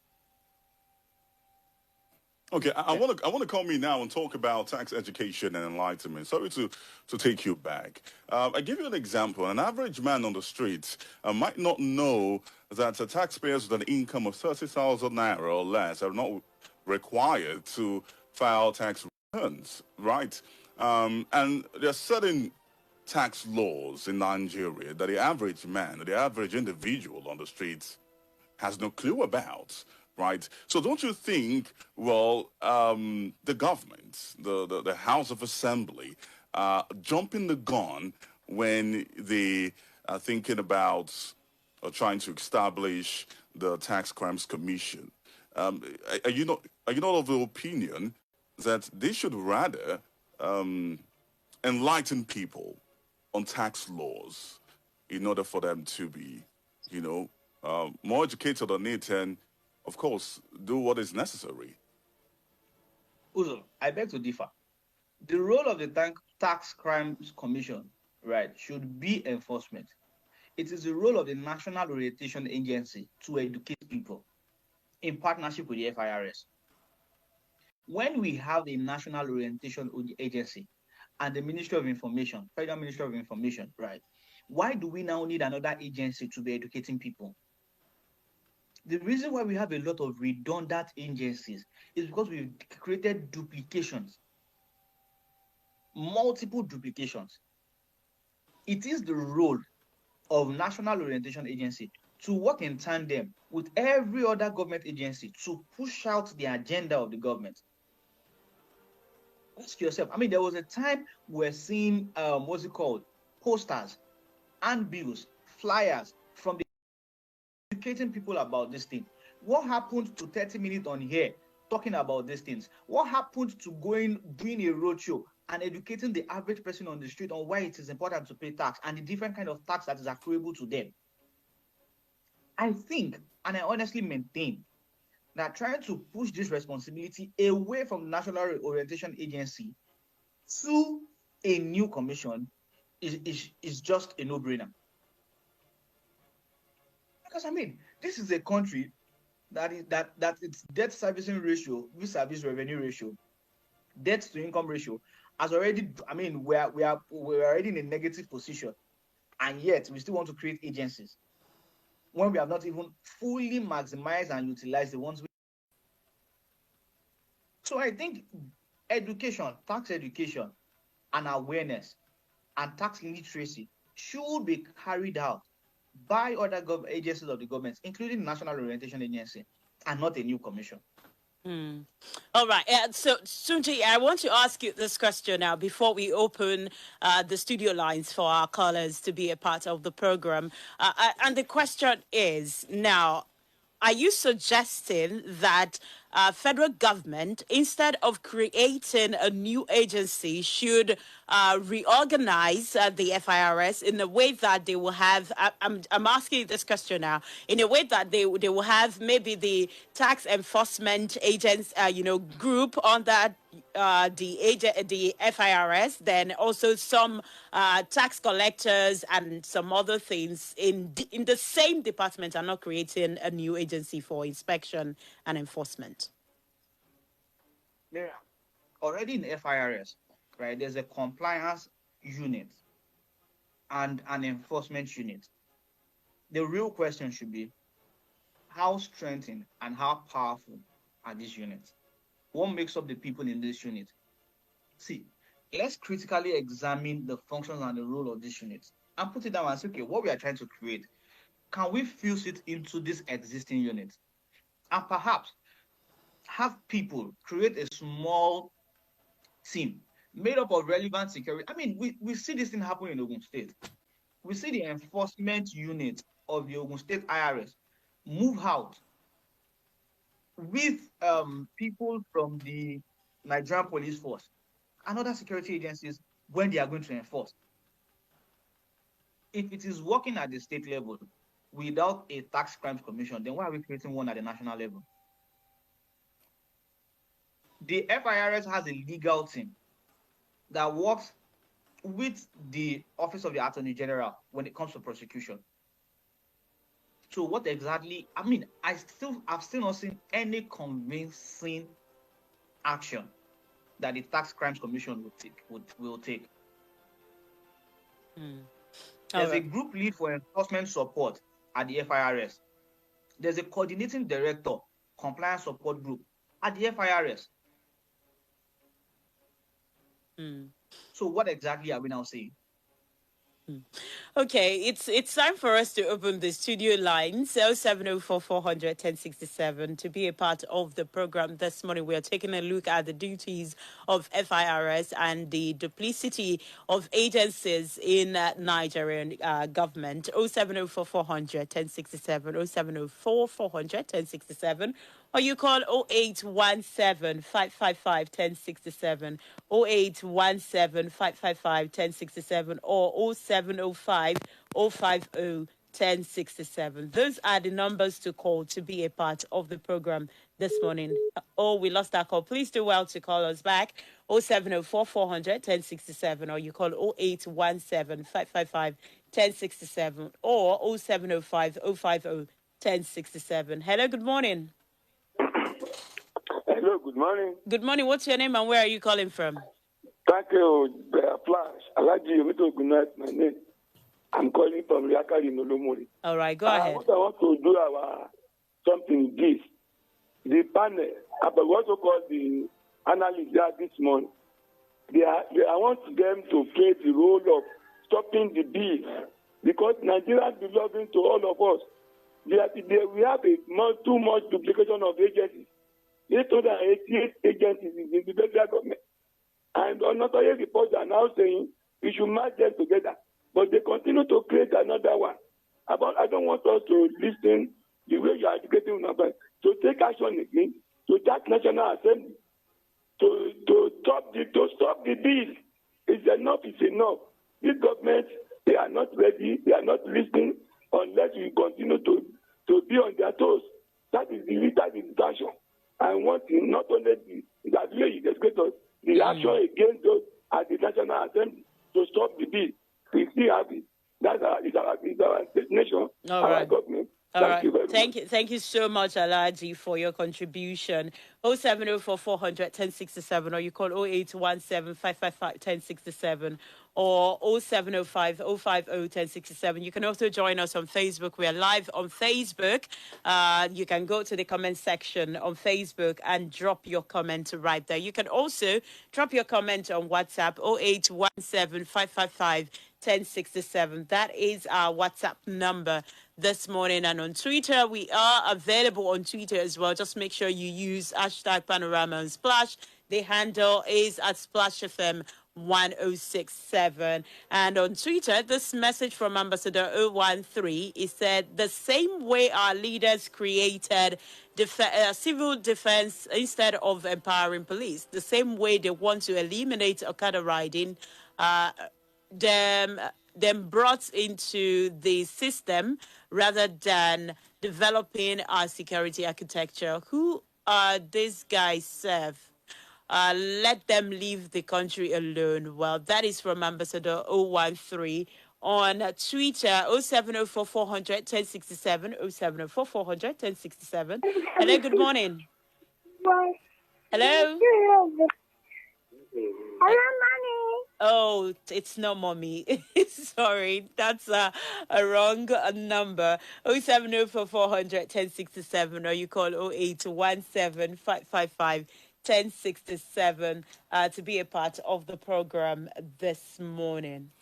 S2: Okay, I want to come in now and talk about tax education and enlightenment. Sorry to take you back. I give you an example. An average man on the street might not know that taxpayers with an income of 30,000 naira or less are not required to file tax returns, right? And there are certain tax laws in Nigeria that the average man, the average individual on the streets has no clue about, right? So don't you think, well, the government, the House of Assembly, jumping the gun when they are thinking about or trying to establish the Tax Crimes Commission, are you not of the opinion that they should rather enlighten people on tax laws in order for them to be, more educated on it and, of course, do what is necessary?
S3: Uzo, I beg to differ. The role of the Tax Crimes Commission, right, should be enforcement. It is the role of the National Orientation Agency to educate people in partnership with the FIRS. When we have the National Orientation Agency and the Ministry of Information, Federal Ministry of Information, right, why do we now need another agency to be educating people? The reason why we have a lot of redundant agencies is because we've created duplications, multiple duplications. It is the role of National Orientation Agency to work in tandem with every other government agency to push out the agenda of the government. Ask yourself, I mean, there was a time we're seeing, posters, handbills, flyers from the educating people about this thing. What happened to 30 minutes on here talking about these things? What happened to doing a roadshow and educating the average person on the street on why it is important to pay tax and the different kind of tax that is accruable to them? I think, and I honestly maintain, that trying to push this responsibility away from the National Orientation Agency to a new commission is just a no-brainer. Because I mean, this is a country that its debt servicing ratio, vis-a-vis revenue ratio, debt to income ratio has already, I mean, we're already in a negative position, and yet we still want to create agencies when we have not even fully maximized and utilized the ones we. So I think education, tax education, and awareness, and tax literacy should be carried out by other agencies of the government, including the National Orientation Agency, and not a new commission.
S1: All right. So, Sunji, I want to ask you this question now before we open the studio lines for our callers to be a part of the program. And the question is now, are you suggesting that federal government, instead of creating a new agency, should reorganize the FIRS in a way that they will have, I'm asking this question now, in a way that they will have maybe the tax enforcement agents, group on that, the FIRS, then also some tax collectors and some other things in the same department, are not creating a new agency for inspection and enforcement?
S3: Yeah. Already in FIRS, right, there's a compliance unit and an enforcement unit. The real question should be, how strengthened and how powerful are these units? What makes up the people in this unit? See, let's critically examine the functions and the role of these units and put it down and say, okay, what we are trying to create, can we fuse it into this existing unit? And perhaps have people create a small team made up of relevant security. I mean, we see this thing happen in Ogun State. We see the enforcement unit of the Ogun State IRS move out with people from the Nigerian Police Force and other security agencies when they are going to enforce. If it is working at the state level without a tax crimes commission, then why are we creating one at the national level? The FIRS has a legal team that works with the Office of the Attorney General when it comes to prosecution. So what exactly, I mean, I've still not seen any convincing action that the Tax Crimes Commission will take. There's a group lead for enforcement support at the FIRS. There's a coordinating director, compliance support group at the FIRS. So what exactly are we now saying?
S1: Okay, it's time for us to open the studio lines 0704 400 to be a part of the program this morning. We are taking a look at the duties of FIRS and the duplicity of agencies in Nigerian government. 0704 400 0704 400 or you call 0817 555 0817 555 or 0705 050 Those are the numbers to call to be a part of the program this morning. Oh, we lost our call. Please do well to call us back. 0704 400 or you call 0817 555 or 0705 050 Hello, good morning.
S16: Hello, good morning.
S1: Good morning. What's your name and where are you calling from?
S16: Thank you, Flash. Alaji Yomito, good night, my name. I'm calling from Riakari Nolomori.
S1: All right, go ahead.
S16: What I want to do something this. The panel, I also called the analyst there this morning. I want them to play the role of stopping the bill because Nigeria belongs to all of us. We have too much duplication of agencies. 888 agencies in the federal government. And another reports are now saying we should merge them together. But they continue to create another one. I don't want us to listen the way you are educating number. To take action again, to that National Assembly, to stop the bill. It's enough, it's enough. This government, they are not ready, they are not listening unless we continue to be on their toes. That is the action. I want not only that way you educate us, the action against those at the National Assembly to stop the bill. We still have it. That's our destination, our government.
S1: Thank you very much. Thank you so much, Alaji, for your contribution. 0704 400 or you call 0817 555 or 0705 050 You can also join us on Facebook. We are live on Facebook. You can go to the comment section on Facebook and drop your comment right there. You can also drop your comment on WhatsApp 0817 555 That is our WhatsApp number this morning. And on Twitter, we are available on Twitter as well. Just make sure you use hashtag Panorama and Splash. The handle is at Splash FM 1067. And on Twitter, this message from Ambassador 013 is said, the same way our leaders created civil defense instead of empowering police, the same way they want to eliminate Okada riding, them brought into the system rather than developing our security architecture. Who are these guys serve? Let them leave the country alone. Well, that is from Ambassador 013 on Twitter, 0704 400 0704 400 Hello, good morning. Hello?
S12: Hello, Mommy.
S1: Oh, it's not mommy. Sorry, that's a wrong number. 0704 400 or you call 0817 555 to be a part of the program this morning.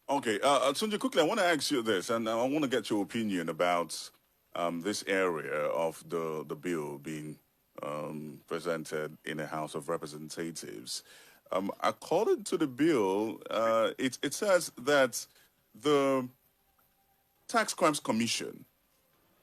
S2: Okay, Tunji, quickly, I want to ask you this, and I want to get your opinion about this area of the bill being presented in the House of Representatives. According to the bill, it says that the Tax Crimes Commission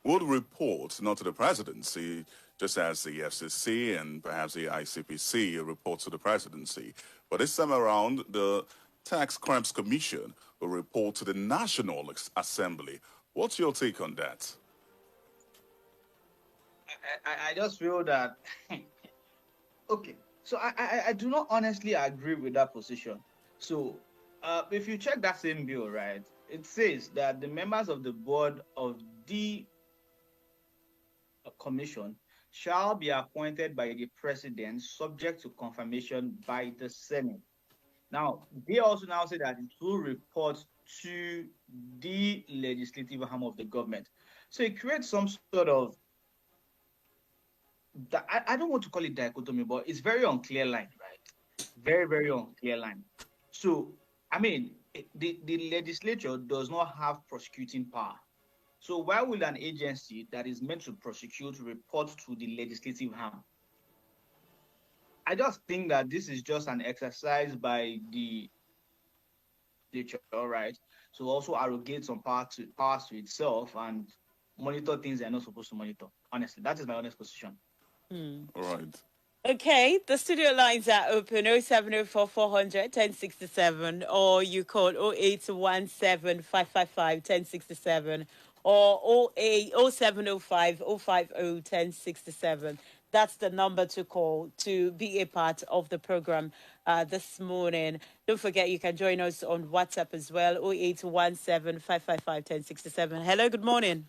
S2: would report not to the presidency, just as the FCC and perhaps the ICPC report to the presidency. But this time around, the Tax Crimes Commission will report to the National Assembly. What's your take on that?
S3: I just feel that, okay, so I do not honestly agree with that position. So if you check that same bill, right, it says that the members of the board of the commission shall be appointed by the president subject to confirmation by the Senate. Now, they also now say that it will report to the legislative arm of the government. So it creates some sort of, I don't want to call it dichotomy, but it's very unclear line, right? Very, very unclear line. So, I mean, the legislature does not have prosecuting power. So why will an agency that is meant to prosecute report to the legislative arm? I just think that this is just an exercise by the legislature, right? To also arrogate some powers to itself and monitor things they're not supposed to monitor. Honestly, that is my honest position.
S2: All right.
S1: Okay, the studio lines are open 0704 400 1067, or you call 0817 555 1067, or 0705 050 1067. That's the number to call to be a part of the program this morning. Don't forget, you can join us on WhatsApp as well, 0817 555 1067. Hello, good morning.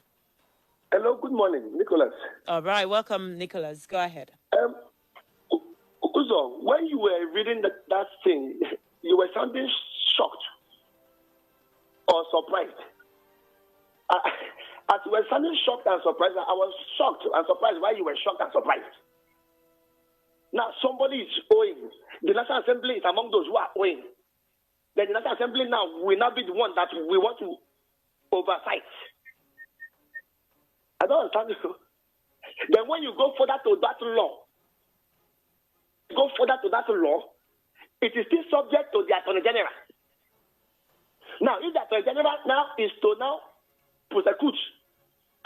S16: Hello, good morning, Nicholas.
S1: All right, welcome, Nicholas. Go ahead.
S16: Uzo, when you were reading that thing, you were sounding shocked or surprised. As you were sounding shocked and surprised, I was shocked and surprised why you were shocked and surprised. Now, somebody is owing. The National Assembly is among those who are owing. Then the National Assembly now will not be the one that we want to oversight. I don't understand this. Then when you go further to that law, it is still subject to the Attorney General. Now, if the Attorney General now is to now prosecute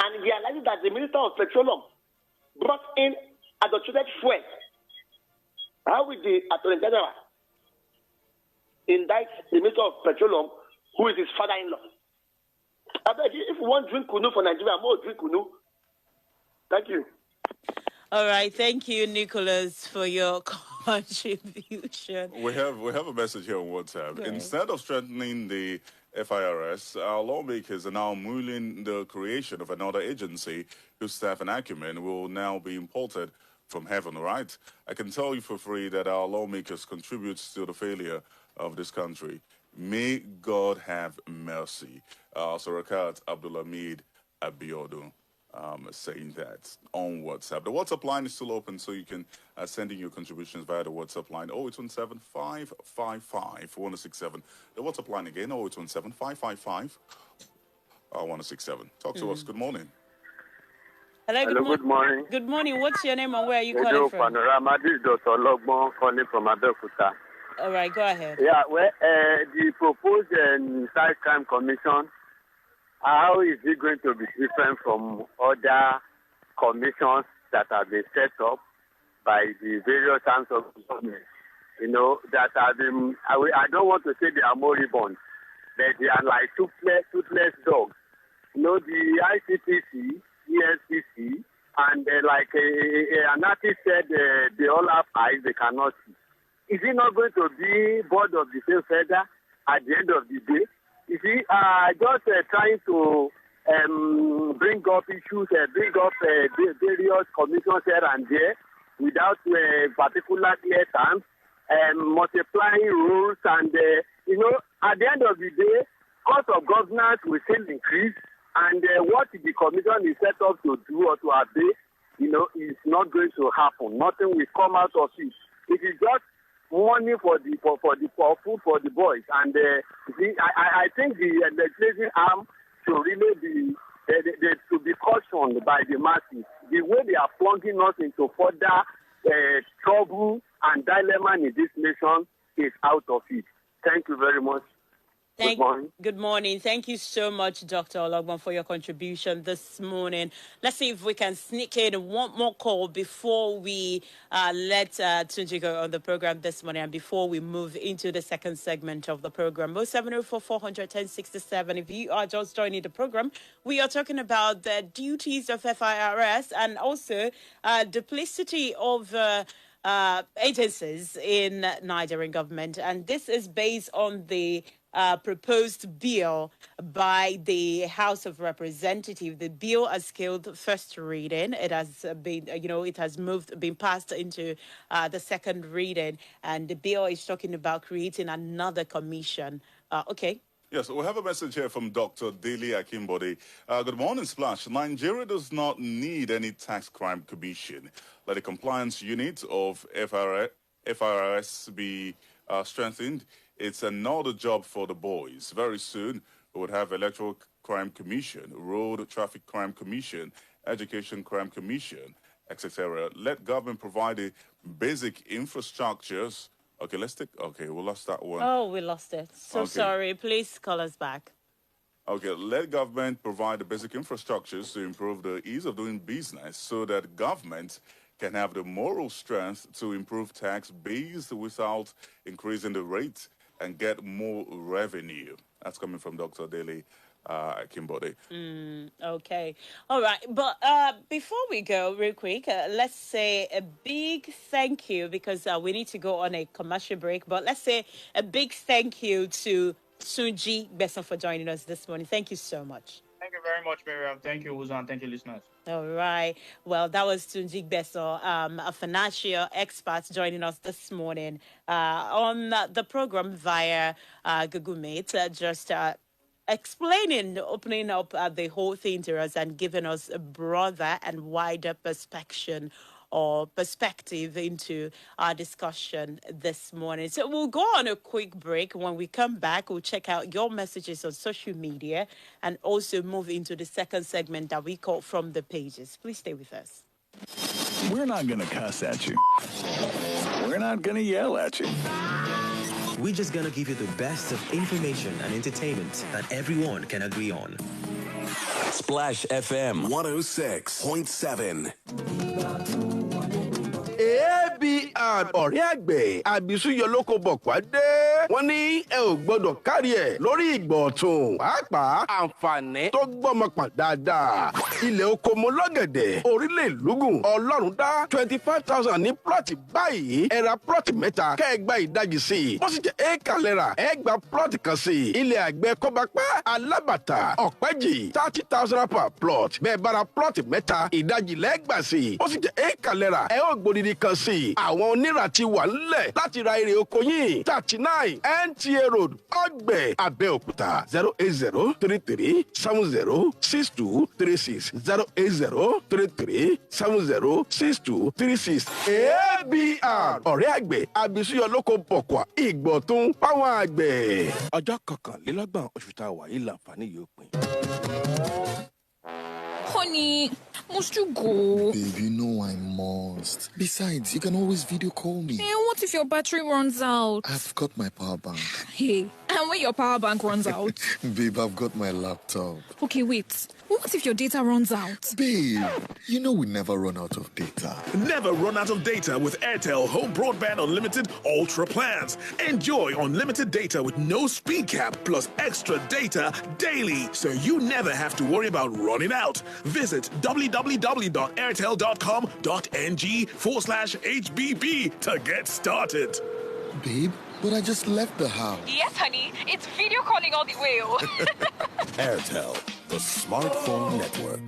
S16: and realizes that the Minister of Petroleum brought in adulterated fuel, how will the Attorney General indict the Minister of Petroleum, who is his father-in-law? I beg you, if you want drink kunu for Nigeria, more drink kunu. Thank you.
S1: All right, thank you, Nicholas, for your contribution.
S2: We have a message here on WhatsApp. Instead of strengthening the FIRS, our lawmakers are now mulling the creation of another agency whose staff and acumen will now be imported from heaven, right? I can tell you for free that our lawmakers contribute to the failure of this country. May God have mercy. Sarakat Abdulhamid Abiodun. Saying that on WhatsApp. The WhatsApp line is still open, so you can send in your contributions via the WhatsApp line 0817 555 1067. The WhatsApp line again 0817 555 1067. Talk to us. Good morning.
S1: Hello, good morning. Good morning. What's your name and where are you calling from?
S17: Panorama. This is Dr. Logbon calling from Abeokuta.
S1: All right, go ahead.
S17: Yeah, well, the proposed Cyber Crime Commission, how is it going to be different from other commissions that have been set up by the various arms of government? You know, that have been, I don't want to say they are moribund, but they are like toothless dogs. You know, the ICPC, ESPC, and like an artist said, they all have eyes, they cannot see. Is it not going to be board of the same feather at the end of the day? You see, just trying to bring up issues, bring up various commissions here and there without particular clear terms, multiplying rules, and, you know, at the end of the day, cost of governance will still increase, and what the commission is set up to do or to obey, you know, is not going to happen. Nothing will come out of it. It is just money for food for the boys, and see, I think the legislative arm should really be to be cautioned by the masses. The way they are plunging us into further trouble and dilemma in this nation is out of it. Thank you very much. Good morning.
S1: Good morning. Thank you so much, Dr. Ologban, for your contribution this morning. Let's see if we can sneak in one more call before we let Tunji go on the program this morning and before we move into the second segment of the program. 0704 400 1067. If you are just joining the program, we are talking about the duties of FIRS and also duplicity of agencies in Nigerian government. And this is based on the proposed bill by the House of Representatives. The bill has scaled first reading. It has been, it has been passed into the second reading, and the bill is talking about creating another commission. Okay.
S2: Yes, we have a message here from Dr. Dele Akimbode. Good morning, Splash. Nigeria does not need any tax crime commission. Let the compliance unit of FIRS be strengthened. it's another job for the boys. Very soon, we would have Electoral Crime Commission, Road Traffic Crime Commission, Education Crime Commission, etc. Let government provide the basic infrastructures. Okay, we lost that one.
S1: Oh, we lost it. So sorry. Please call us back.
S2: Okay, let government provide the basic infrastructures to improve the ease of doing business so that government can have the moral strength to improve tax base without increasing the rate and get more revenue. That's coming from Dr. Daly Kimbode.
S1: Okay. All right. But before we go, real quick, let's say a big thank you because we need to go on a commercial break. But let's say a big thank you to Tunji Beso for joining us this morning. Thank you so much.
S3: Thank you very much, Miriam. Thank you, Uzan. Thank you, listeners.
S1: All right. Well, that was Tunji Beso, a financial expert joining us this morning on the program via Google Meet, just opening up the whole thing to us and giving us a broader and wider perspective into our discussion this morning. So we'll go on a quick break. When we come back, we'll check out your messages on social media and also move into the second segment that we call From the Pages. Please stay with us.
S18: We're not going to cuss at you. We're not going to yell at you.
S19: We're just going to give you the best of information and entertainment that everyone can agree on.
S4: Splash FM 106.7.
S20: ABR ọ̀rẹ́ àgbẹ̀ àbísúyọ lóko bọ̀pá dé. Wọ́n ní ẹ ò gbọ́dọ̀ kárí ẹ̀ lórí ìgbọ̀ ọ̀tún. Pàápàá àǹfààní tó gbọ́mọ pọ̀n dáadáa. Ilẹ̀ oko mo lọ́gẹ̀dẹ̀ orílẹ̀ ìlúgùn ọlọ́run dá 25,000 ní plọ̀tì báyìí. Ẹ ra plọ̀tì mẹ́ta kẹ́ ẹ gba ìdajì sí i. Wọ́n sì jẹ́ éèkà lẹ́ra ẹ gba plọ̀tì kan sí i. Ilẹ̀ àgbẹ̀ kọ́bapá alábàtà ọ̀pẹ́jì 30,000 per plot. Bẹ́ẹ̀ bára plọ̀tì mẹ́ta ìdajì lẹ́gbà sí i. Wọ́n sì jẹ́ éèkà lẹ́ra ẹ ó gbòdìdì kan sí i. Àwọn onírà ti wà ńlẹ̀ láti ra èrè oko yín 39 NTA Road Ọ̀gbẹ̀ Abẹ́òkúta 08033706236 08033706236 ABR ọ̀rẹ́ àgbẹ̀ àbísúyọ lóko bọ̀kọ̀ ìgbọ̀tún fáwọn àgbẹ̀. Ọjọ́ 21 oṣù tá a wà yìí làǹfààní yóò pin.
S5: Honey, must you go?
S6: Babe, you know I must. Besides, you can always video call me.
S5: Hey, what if your battery runs out?
S6: I've got my power bank.
S5: Hey, and when your power bank runs out?
S6: Babe, I've got my laptop.
S5: Okay, wait. What if your data runs out?
S6: Babe, you know we never run out of data.
S7: Never run out of data with Airtel Home Broadband Unlimited Ultra plans. Enjoy unlimited data with no speed cap plus extra data daily, so you never have to worry about running out. Visit www.airtel.com.ng/HBB to get started.
S6: Babe, but I just left the house.
S5: Yes, honey. It's video calling all the way.
S4: Airtel, the smartphone network.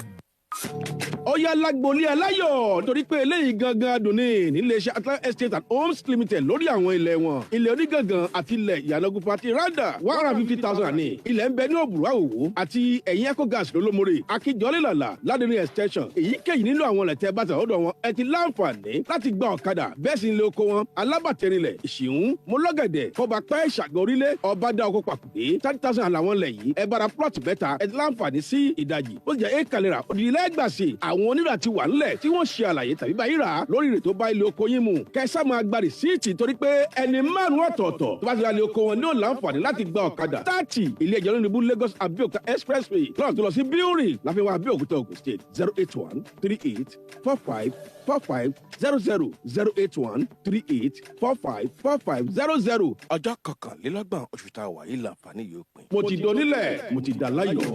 S10: Ọ̀yá lágbolé aláyọ̀ torí pé eléyìí gangan adùn ní níléeṣẹ́ Atlantic Estate and Homes Limited lórí àwọn ilẹ̀ wọn. Ilẹ̀ onígangan àti ilẹ̀ ìyànàgún pati randa 150,000 ní. Ilẹ̀ ń bẹ ní òbúrò àwòwò àti ẹ̀yìn Ecogas lólómore. Akíjọ́lé làlà ládìrín extension. Èyíkéyìí nínú àwọn ilẹ̀ tẹ́ bàtà ọ̀dọ̀ wọn ẹ ti láǹfààní láti gba ọ̀kadà bẹ́ẹ̀ sì ń lé oko wọn. Alábàtẹ́rinlẹ̀ ìṣìhún mọ́lọ́gẹ̀dẹ̀ kọba pẹ́ ìṣàgọ́ orílẹ̀ ọba dá oko pàkùdé 30,000 làwọn ilẹ̀ yìí ẹ bára plọ̀tì mẹ́ta ẹ ti láǹfààní sí ìdajì. Ó jẹ́ ékalera òdìlẹ́ gbàsè àwọn onírà ti wà ńlẹ̀ tí wọ́n ṣe àlàyé tàbí báyìí rà lórí rẹ̀ tó bá ilé oko yín mu kẹsà máa gba rìsíìtì torí pé ẹni márùn ọ̀tọ̀ọ̀tọ̀ tó bá ti ra ilé oko wọn ní ò láǹfààní láti gba ọ̀kadà 30 ilé ẹjọ́ lónìí bú Lagos Abẹ́òkúta expressway lọ́nà tó lọ sí Biuri láfihàn Abẹ́òkúta Ògùn state 08138454500 08138454500. Ọjọ́ 21 oṣù tá a wà yìí làǹfààní yóò pin. Mo ti donílẹ̀ mo ti dà láyọ̀.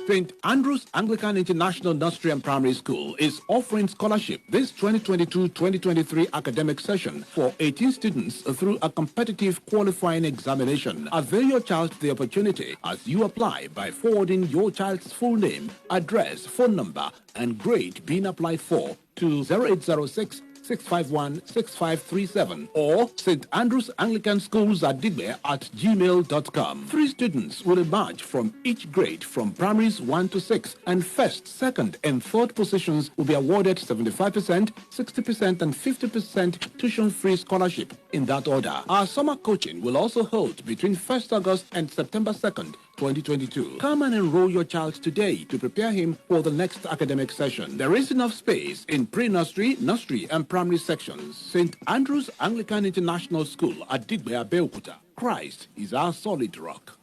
S13: St. Andrew's Anglican International Nursery and Primary School is offering scholarship this 2022-2023 academic session for 18 students through a competitive qualifying examination. Avail your child the opportunity as you apply by forwarding your child's full name, address, phone number, and grade being applied for to 0806 651-6537 or St. Andrew's Anglican Schools at Digbe at gmail.com. 3 students will emerge from each grade from primaries 1 to 6, and first, second, and third positions will be awarded 75%, 60%, and 50% tuition-free scholarship in that order. Our summer coaching will also hold between 1st August and September 2nd, 2022. Come and enroll your child today to prepare him for the next academic session. There is enough space in pre-nursery, nursery, and primary sections. St. Andrew's Anglican International School at Digbe, Abeokuta. Christ is our solid rock.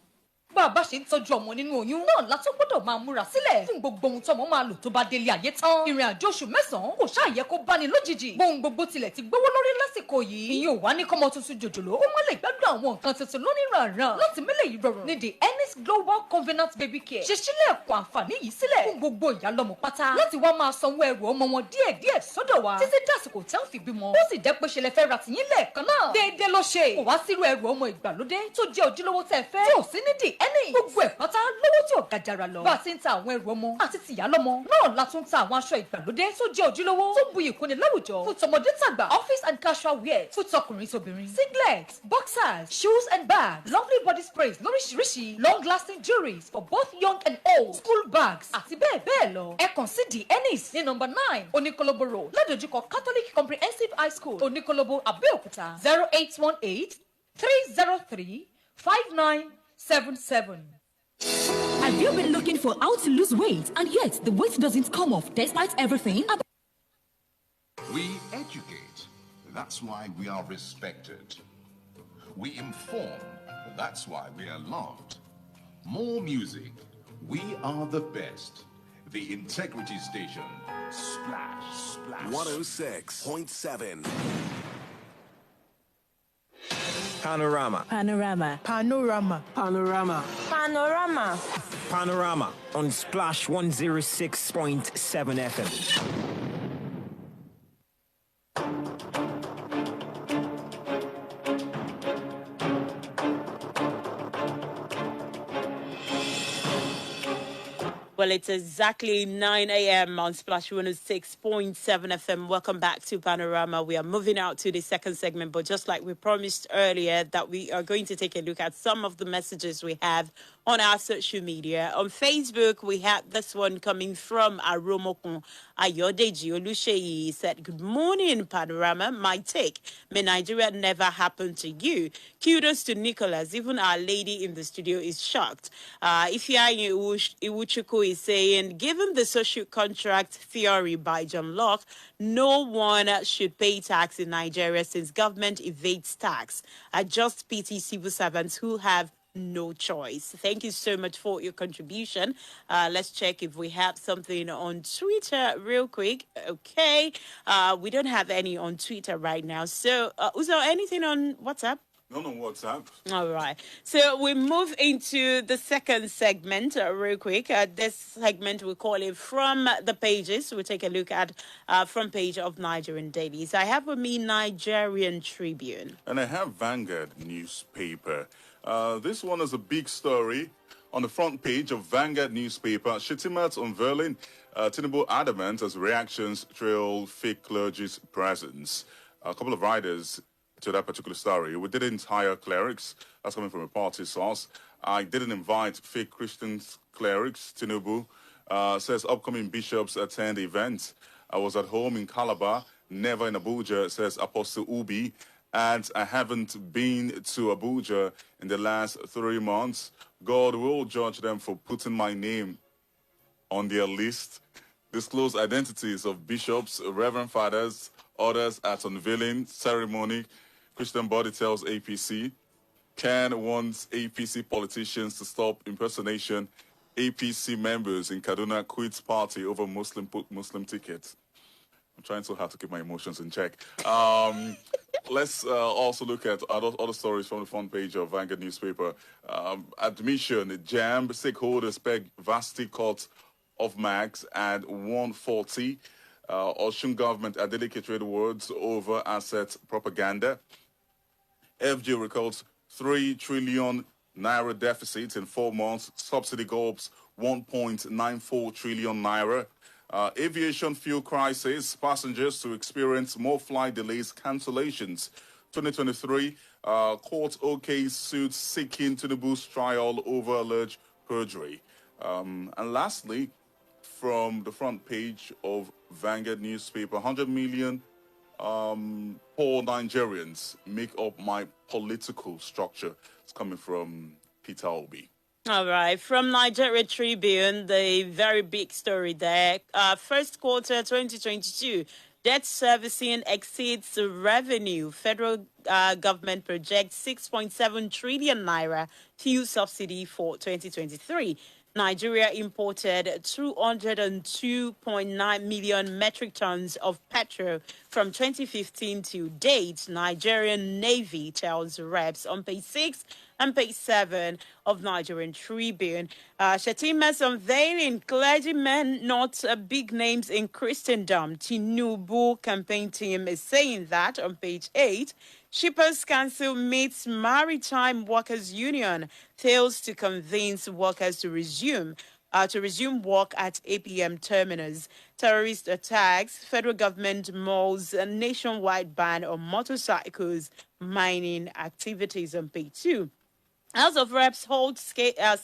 S21: bá a bá ṣe ń tọ́jú ọmọ nínú oyún náà la tún gbọ́dọ̀ máa múra sílẹ̀ fún gbogbo ohun tọ́mọ máa lò tó bá délé ayé tán. ìrìn àjò oṣù mẹ́sàn-án kò ṣàyẹ kó báni lójijì. bóun gbogbo tilẹ̀ ti gbówó lórí lásìkò yìí. ìyẹn ò wá ní kọ́mọ tuntun jòjòló ó má lè gbádùn àwọn nǹkan tuntun lóníranran. láti mílẹ̀ yìí rọrùn ní the Ennis Global Covenant Baby Care ṣe sílẹ̀ ẹ̀kọ́ àǹfààní yìí sílẹ̀ fún gbogbo ìyálọ́mọ pátá láti wá máa sanwó ẹrù ọmọ wọn díẹ̀díẹ̀ sọ́dọ̀ wa títí dàsìkò tẹ́ ò fi bímọ. ó sì jẹ́ pé ṣe lẹ fẹ́ ra tìyín lẹ́ẹ̀kan náà. déédéé ló ṣe kò wá sírú ẹrù ọmọ ìgbàlódé tó jẹ́ ojúlówó tẹ́ fẹ́ tí ò sí ní the Ennis. gbogbo ẹ̀ pátá lówó tí ò gàjàrà lọ. bá a ti ń ta àwọn ẹrù ọmọ àti tìyálọ́mọ náà la tún ta àwọn aṣọ ìgbàlódé tó jẹ́ ojúlówó tó buyì kúni láwùjọ fún tọmọdé tàgbà office and casual wear fún tọkùnrin tóbìnrin singlets boxers shoes and bags lovely body sprays lóríṣiríṣi long lasting jewelries for both young and old school bags àti bẹ́ẹ̀ bẹ́ẹ̀ lọ. ẹ kàn sí the Ennis ní number 9 Oníkólóbó road ládojúkọ Catholic Comprehensive High School Oníkólóbó Abẹ́òkúta 0818-303-5977.
S22: Have you been looking for how to lose weight and yet the weight doesn't come off despite everything?
S14: We educate. That's why we are respected. We inform. That's why we are loved. More music. We are the best. The Integrity Station. Splash, splash.
S4: 106.7.
S15: Panorama.
S22: Panorama.
S15: Panorama.
S22: Panorama. Panorama.
S15: Panorama on Splash 106.7 FM.
S1: Well, it's exactly 9 a.m. on Splash 106.7 FM. Welcome back to Panorama. We are moving out to the second segment, but just like we promised earlier, that we are going to take a look at some of the messages we have on our social media. On Facebook, we have this one coming from Aromokun Ayodeji Oluseyi. He said, "Good morning, Panorama. My take, may Nigeria never happen to you. Kudos to Nicholas. Even our lady in the studio is shocked." Ifeanyi Iwuchukwu is saying, given the social contract theory by John Locke, no one should pay tax in Nigeria since government evades tax. I just pity civil servants who have no choice. Thank you so much for your contribution. Let's check if we have something on Twitter real quick. Okay. We don't have any on Twitter right now. So, Uzo, anything on WhatsApp?
S2: None on WhatsApp.
S1: All right. So we move into the second segment real quick. This segment we call it From the Pages. We'll take a look at front page of Nigerian dailies. I have with me Nigerian Tribune.
S2: And I have Vanguard newspaper. This one is a big story. On the front page of Vanguard newspaper, Shetimat's unveiling Tinubu adamant as reactions trail fake clergy's presence. A couple of writers to that particular story. We didn't hire clerics. That's coming from a party source. I didn't invite fake Christian clerics. Tinubu says upcoming bishops attend events. I was at home in Calabar, never in Abuja, says Apostle Ubi. And I haven't been to Abuja in the last 3 months. God will judge them for putting my name on their list. Disclose identities of bishops, reverend fathers, others at unveiling ceremony. Christian body tells APC. Can wants APC politicians to stop impersonation. APC members in Kaduna quits party over Muslim tickets. I'm trying so hard to keep my emotions in check. Let's also look at other stories from the front page of Vanguard newspaper. Admission, JAMB, stakeholders peg Vasti Court of Max at 140. Osun government adjudicated words over asset propaganda. FG records 3 trillion naira deficit in 4 months. Subsidy gulps 1.94 trillion naira. Aviation fuel crisis, passengers to experience more flight delays, cancellations. 2023, court OK suits seeking Tinubu's trial over alleged perjury. And lastly, from the front page of Vanguard newspaper, 100 million poor Nigerians make up my political structure. It's coming from Peter Obi.
S1: All right, from Nigeria Tribune, the very big story there. First quarter 2022, debt servicing exceeds revenue. Federal government projects 6.7 trillion naira fuel subsidy for 2023. Nigeria imported 202.9 million metric tons of petrol from 2015 to date. Nigerian Navy tells reps on page 6 and page 7 of Nigerian Tribune. Shetima's unveiling clergymen, not big names in Christendom. Tinubu campaign team is saying that on page 8. Shippers Council meets Maritime Workers Union, fails to convince workers to resume work at APM terminals. Terrorist attacks, federal government mulls a nationwide ban on motorcycles, mining activities on page 2. House of Reps holds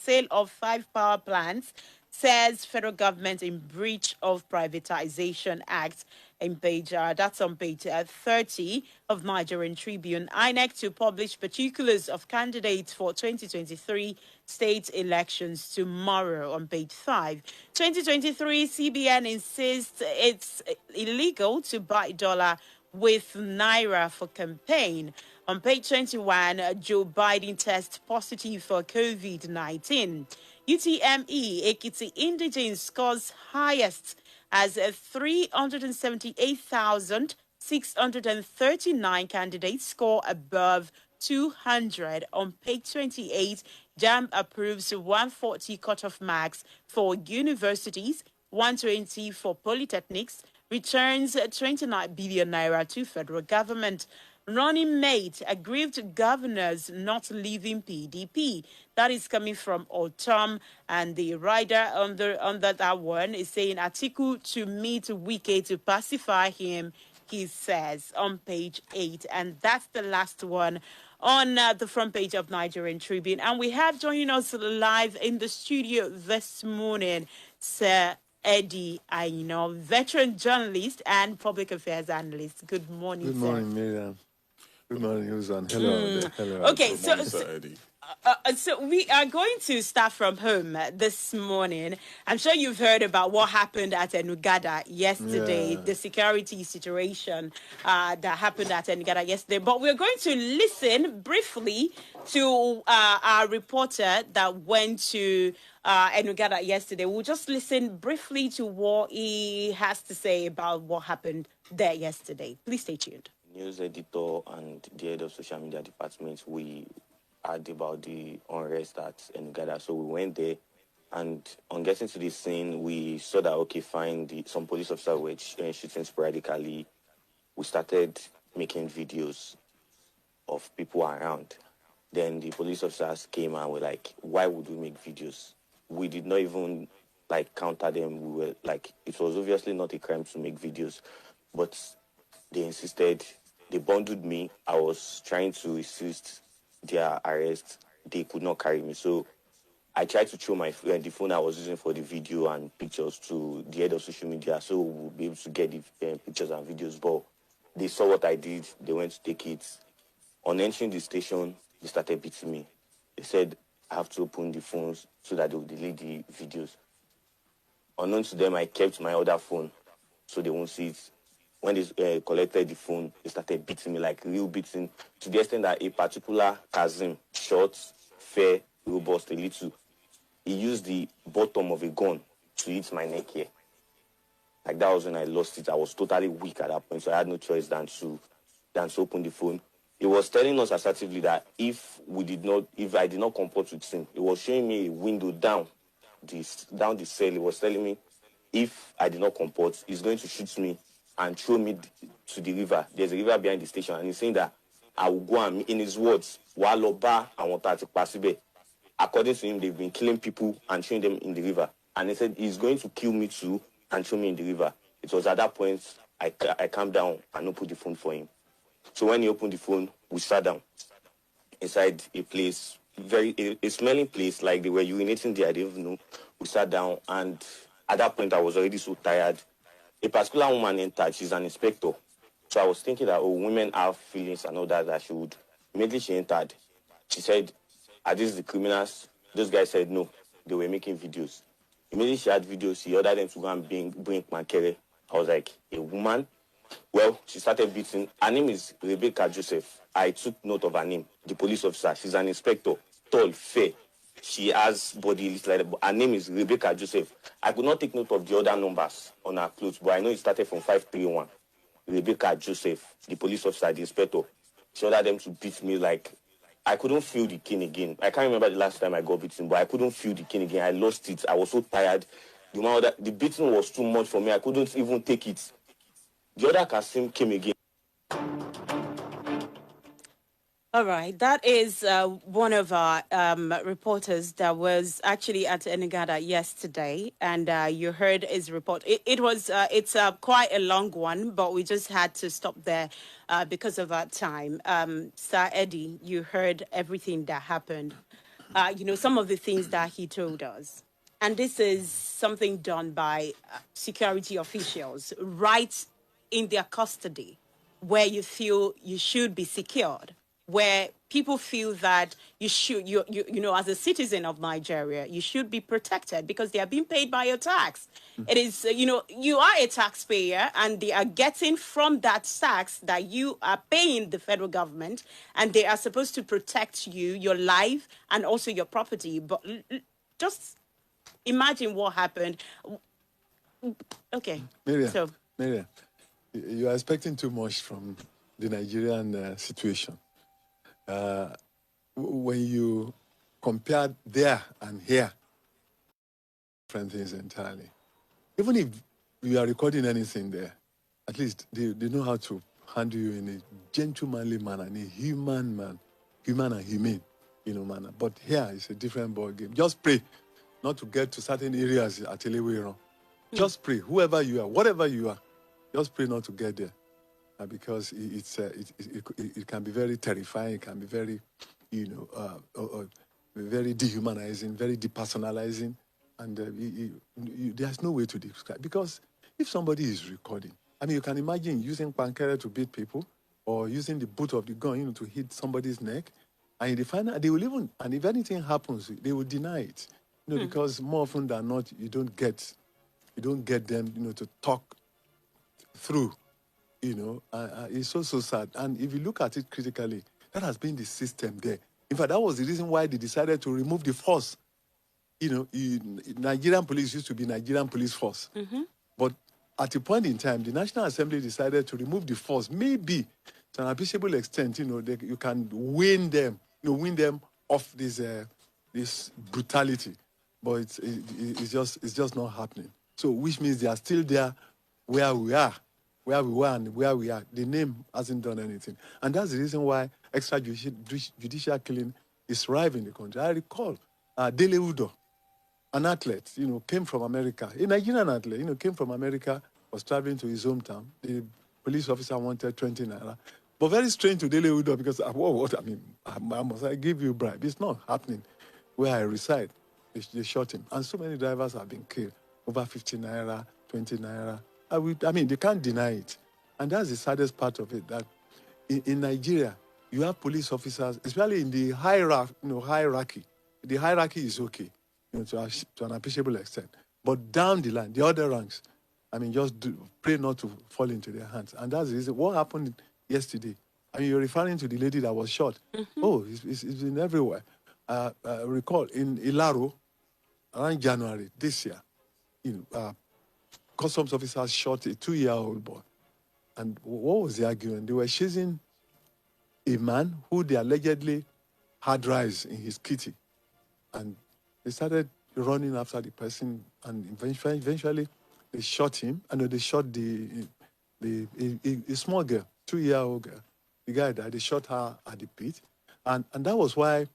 S1: sale of 5 power plants, says federal government in breach of Privatization Act. That's on page 30 of Nigerian Tribune. INEC to publish particulars of candidates for 2023 state elections tomorrow on page 5. 2023 CBN insists it's illegal to buy dollar with naira for campaign. On page 21, Joe Biden tests positive for COVID-19. UTME, Ekiti Indigene scores highest as 378,639 candidates score above 200. On page 28, JAMB approves 140 cutoff marks for universities, 120 for polytechnics, returns 29 billion naira to federal government. Running mate, aggrieved governors not leaving PDP. That is coming from Autumn, and the rider under that one is saying Atiku to meet Wike to pacify him, he says on page 8. And that's the last one on the front page of Nigerian Tribune. And we have joining us live in the studio this morning, Sir Eddy Aina, veteran journalist and public affairs analyst. Good morning,
S8: Good morning, Miriam. Good morning, Uzan. Hello. Hello.
S1: Okay, so we are going to start from home this morning. I'm sure you've heard about what happened at Enugada yesterday, the security situation that happened at Enugada yesterday. But we're going to listen briefly to our reporter that went to Enugada yesterday. We'll just listen briefly to what he has to say about what happened there yesterday. Please stay tuned.
S9: News editor and the head of social media department, we heard about the unrest at Enugada. So we went there, and on getting to the scene, we saw that, okay, fine, some police officers were shooting sporadically. We started making videos of people around. Then the police officers came and were like, why would we make videos? We did not even, counter them. We were like, it was obviously not a crime to make videos, but they insisted. They bundled me. I was trying to resist their arrest. They could not carry me. So I tried to show my friend the phone I was using for the video and pictures to the head of social media so we'll be able to get the pictures and videos. But they saw what I did. They went to take it. On entering the station, they started beating me. They said I have to open the phones so that they will delete the videos. Unknown to them, I kept my other phone so they won't see it. When they collected the phone, they started beating me, like real beating, to the extent that a particular Kazim, short, fair, robust, a little, he used the bottom of a gun to hit my neck here. Like that was when I lost it. I was totally weak at that point, so I had no choice than to open the phone. He was telling us assertively that if I did not comport with him, he was showing me a window down the cell. He was telling me if I did not comport, he's going to shoot me and throw me to the river. There's a river behind the station, and he's saying that I will go and, in his words, Waloba and Watati Pasibe. According to him, they've been killing people and throwing them in the river. And he said he's going to kill me too and threw me in the river. It was at that point I calmed down and opened the phone for him. So when he opened the phone, we sat down inside a place, a smelling place, like they were urinating there. I didn't even know. We sat down, and at that point I was already so tired. A particular woman entered. She's an inspector. So I was thinking that, oh, women have feelings and all that she would. Immediately she entered. She said, are these the criminals? Those guys said no. They were making videos. Immediately she had videos. She ordered them to go and bring Mankere. I was like, a woman? Well, she started beating. Her name is Rebecca Joseph. I took note of her name. The police officer. She's an inspector. Tall, fair. She has body like that. Her name is Rebecca Joseph. I could not take note of the other numbers on her clothes, but I know it started from 531. Rebecca Joseph, the police officer, the inspector. She ordered them to beat me like I couldn't feel the cane again. I can't remember the last time I got beaten, but I couldn't feel the cane again. I lost it. I was so tired. The beating was too much for me. I couldn't even take it. The other Kasim came again.
S1: All right, that is one of our reporters that was actually at Enigada yesterday, and you heard his report. It's quite a long one, but we just had to stop there because of our time. Sir Eddy, you heard everything that happened. Some of the things that he told us, and this is something done by security officials right in their custody, where you feel you should be secured, where people feel that you should, as a citizen of Nigeria, you should be protected because they are being paid by your tax. It is, you are a taxpayer and they are getting from that tax that you are paying the federal government, and they are supposed to protect you, your life, and also your property. But just imagine what happened. Okay.
S8: Miriam, you are expecting too much from the Nigerian situation. When you compare there and here, different things entirely. Even if you are recording anything there, at least they know how to handle you in a gentlemanly manner, in a human and humane, manner. But here it's a different ball game. Just pray not to get to certain areas at a way wrong. Just pray, whoever you are, whatever you are, just pray not to get there. Because it can be very terrifying. It can be very, very dehumanizing, very depersonalizing, and there's no way to describe. Because if somebody is recording, you can imagine using pankere to beat people, or using the butt of the gun, to hit somebody's neck, and they find out they will even, and if anything happens, they will deny it, because more often than not, you don't get them, to talk through. It's so sad. And if you look at it critically, that has been the system there. In fact, that was the reason why they decided to remove the force. Nigerian police used to be Nigerian police force. But at a point in time, the National Assembly decided to remove the force. Maybe to an appreciable extent, you can win them off this brutality. But it's just not happening. So, which means they are still there where we are. Where we were and where we are, the name hasn't done anything. And that's the reason why extrajudicial killing is rife in the country. I recall Dele Udo, an athlete, came from America. A Nigerian athlete, came from America, was traveling to his hometown. The police officer wanted 20 naira. But very strange to Dele Udo because, must I give you a bribe? It's not happening where I reside. They shot him. And so many drivers have been killed. Over 50 naira, 20 naira. They can't deny it. And that's the saddest part of it, that in Nigeria, you have police officers, especially in the hierarchy. The hierarchy is okay, to an appreciable extent. But down the line, the other ranks, pray not to fall into their hands. And that's the reason. What happened yesterday? You're referring to the lady that was shot. Oh, it's been everywhere. Recall, in Ilaro, around January this year, customs officers shot a 2-year-old boy. And what was the argument? They were chasing a man who they allegedly had rice in his kitty. And they started running after the person, and eventually they shot him, and they shot a small girl, 2-year-old girl. The guy died, they shot her at the pit. And that was why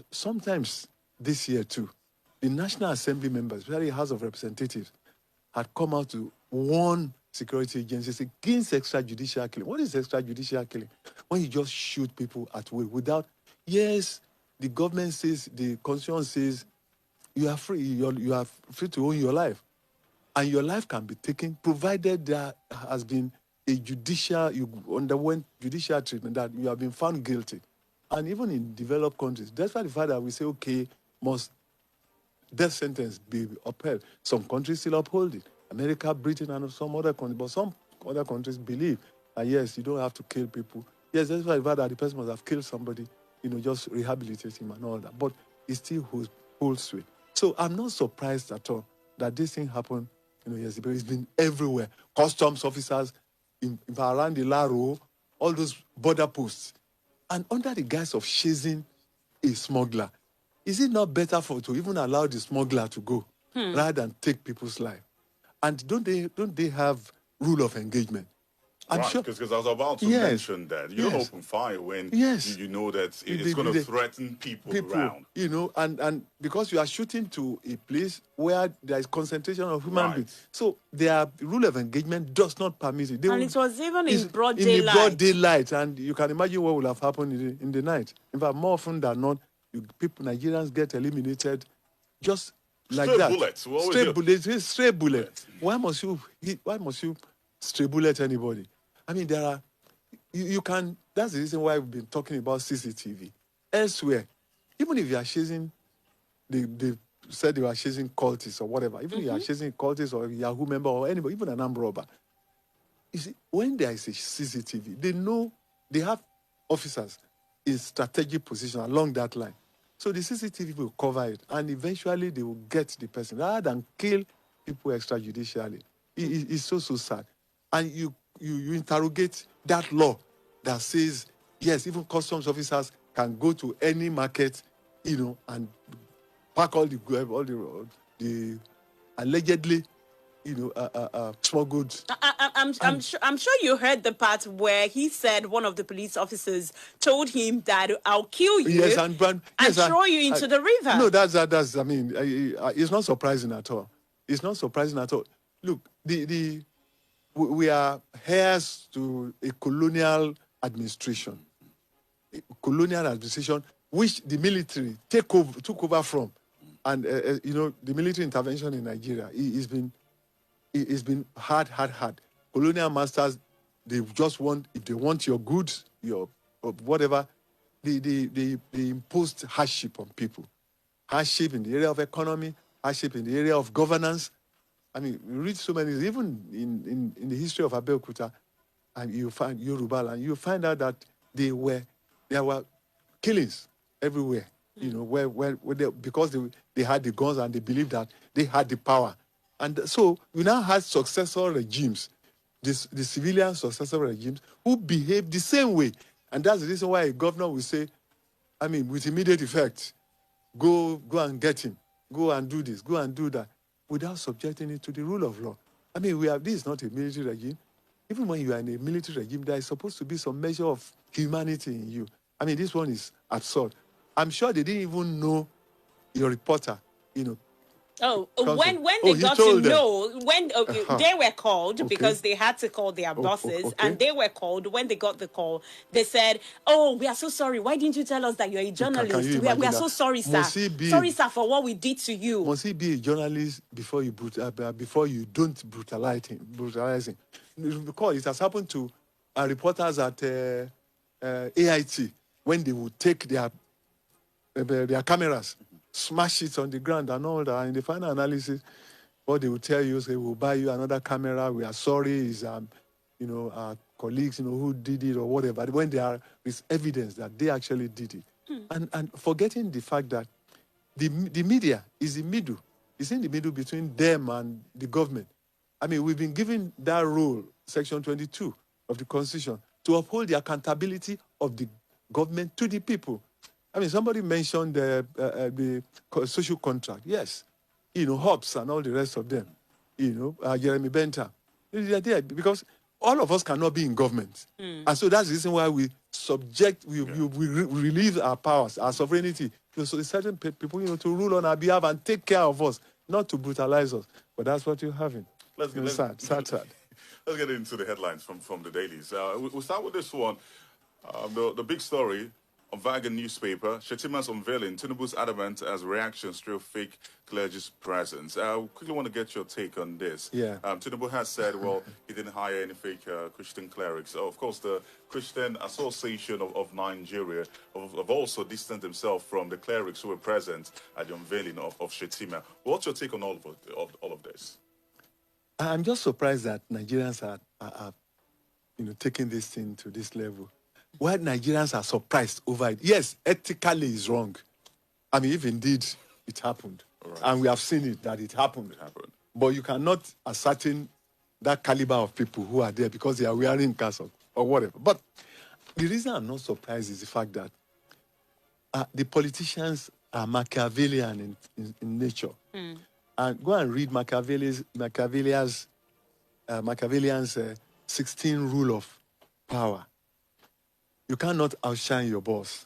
S8: sometimes this year too, the National Assembly members, especially House of Representatives, had come out to warn security agencies against extrajudicial killing. What is extrajudicial killing? When you just shoot people at will without, yes, the government says, the constitution says, you are free, you are free to own your life. And your life can be taken, provided there has been a you underwent judicial treatment, that you have been found guilty. And even in developed countries, despite the fact that we say, okay, must death sentence be upheld, some countries still uphold it. America, Britain, and some other countries. But some other countries believe that, yes, you don't have to kill people. Yes, despite the fact that the person must have killed somebody, just rehabilitate him and all that. But it still holds sway. So I'm not surprised at all that this thing happened, yes, but it's been everywhere. Customs officers around the Laro, all those border posts. And under the guise of chasing a smuggler, is it not better to even allow the smuggler to go rather than take people's life? And don't they have rule of engagement? I'm
S2: right,
S8: sure,
S2: because I was about to mention that. You don't open fire when you know that it's going to threaten people around.
S8: And because you are shooting to a place where there is concentration of human beings. So their rule of engagement does not permit it.
S1: It was even in broad daylight.
S8: In the broad daylight. And you can imagine what will have happened in the night. In fact, more often than not, Nigerians get eliminated just like that. Stray bullets. Why must you stray bullet anybody? I mean, there are, you can, that's the reason why we've been talking about CCTV. Elsewhere, even if you are chasing, they said they were chasing cultists or whatever, even if you are chasing cultists or a Yahoo member or anybody, even an armed robber, you see, when there is a CCTV, they know, they have officers in strategic position along that line. So the CCTV will cover it, and eventually they will get the person, rather than kill people extrajudicially. It's so sad. And you interrogate that law that says, yes, even customs officers can go to any market, and pack all the allegedly, small goods.
S1: I'm sure you heard the part where he said one of the police officers told him that I'll kill you and throw you into the river.
S8: No, that's I mean, it's not surprising at all. It's not surprising at all. Look, we are heirs to a colonial administration, which the military took over from, and the military intervention in Nigeria it's been hard. Colonial masters, they just want, if they want your goods, your whatever, they imposed hardship on people, hardship in the area of economy, hardship in the area of governance. I mean, we read so many, even in the history of Abeokuta, and you find Yoruba, and you find out that there were killings everywhere, because they had the guns and they believed that they had the power. And so we now had successor regimes, the civilian successor regimes, who behave the same way. And that's the reason why a governor will say, I mean, with immediate effect, go and get him, go and do this, go and do that, without subjecting it to the rule of law. I mean, this is not a military regime. Even when you are in a military regime, there is supposed to be some measure of humanity in you. I mean, this one is absurd. I'm sure they didn't even know your reporter,
S1: Oh, when they got to know, when they were called, because they had to call their bosses, and they were called. When they got the call, they said, "Oh, we are so sorry. Why didn't you tell us that you're a journalist? We are so sorry, sir. Sorry, sir, for what we did to you."
S8: Must he be a journalist before you don't brutalize him? Because it has happened to reporters at AIT when they would take their cameras, smash it on the ground and all that. And in the final analysis, what they will tell you is, we'll buy you another camera. We are sorry. It's, our colleagues, who did it or whatever. When there is evidence that they actually did it. And forgetting the fact that the media is the middle. It's in the middle between them and the government. I mean, we've been given that role, Section 22 of the Constitution, to uphold the accountability of the government to the people. I mean, somebody mentioned the social contract. Yes. Hobbes and all the rest of them. Jeremy Bentham. They're there because all of us cannot be in government. And so that's the reason why we release our powers, our sovereignty, so certain people, to rule on our behalf and take care of us, not to brutalize us. But that's what you're having.
S2: let's get
S8: Sad.
S2: let's get into the headlines from the dailies. We'll start with this one. The big story on Vagan newspaper: Shetima's unveiling Tinubu's adamant as reactions through fake clergy's presence. I quickly want to get your take on this.
S8: Yeah.
S2: Tinubu has said, well, he didn't hire any fake Christian clerics. Of course, the Christian Association of Nigeria have also distanced themselves from the clerics who were present at the unveiling of Shetima. What's your take on all of this?
S8: I'm just surprised that Nigerians are taking this thing to this level. Why Nigerians are surprised over it? Yes, ethically is wrong. I mean, if indeed it happened, and we have seen it that it happened. But you cannot ascertain that caliber of people who are there because they are wearing cassock or whatever. But the reason I'm not surprised is the fact that the politicians are Machiavellian in nature. And go and read Machiavellian's 16 rule of power. You cannot outshine your boss,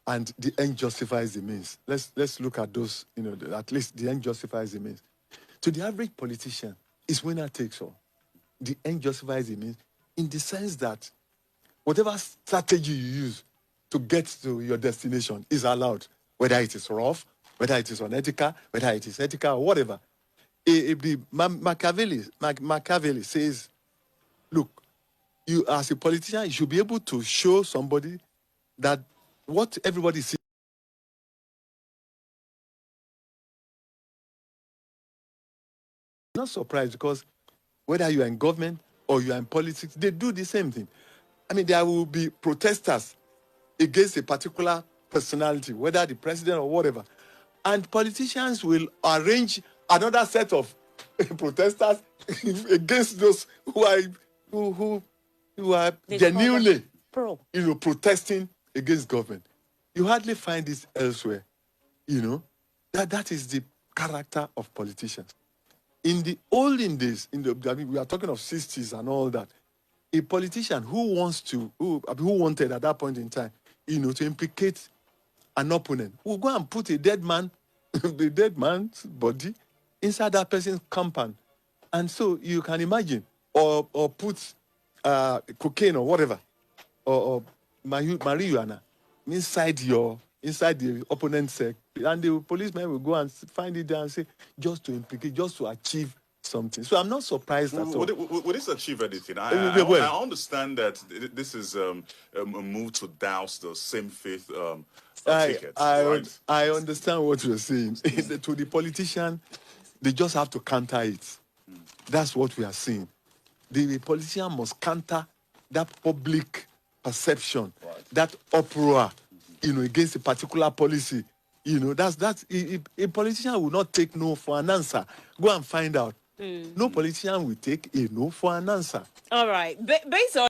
S8: and the end justifies the means. Let's look at those. At least the end justifies the means. To the average politician, it's winner takes all. The end justifies the means, in the sense that whatever strategy you use to get to your destination is allowed, whether it is rough, whether it is unethical, whether it is ethical, or whatever. Machiavelli says, look, you as a politician, you should be able to show somebody that what everybody sees. I'm not surprised, because whether you are in government or you are in politics, they do the same thing. I mean, there will be protesters against a particular personality, whether the president or whatever. And politicians will arrange another set of protesters against those who are genuinely, protesting against government. You hardly find this elsewhere. That is the character of politicians. In the olden days, we are talking of 60s and all that, a politician who wanted at that point in time, to implicate an opponent, will go and put a dead man, the dead man's body, inside that person's compound. And so you can imagine, or put cocaine or whatever, or marijuana inside the opponent's, and the policeman will go and find it there and say, just to implicate, just to achieve something. So I'm not surprised at all.
S2: Would this achieve anything? I understand that this is a move to douse the same faith tickets.
S8: I understand what you're saying. To the politician, they just have to counter it. That's what we are seeing. The politician must counter that public perception, that uproar, against a particular policy. A politician will not take no for an answer. Go and find out. No politician will take a no for an answer.
S1: All right. Based on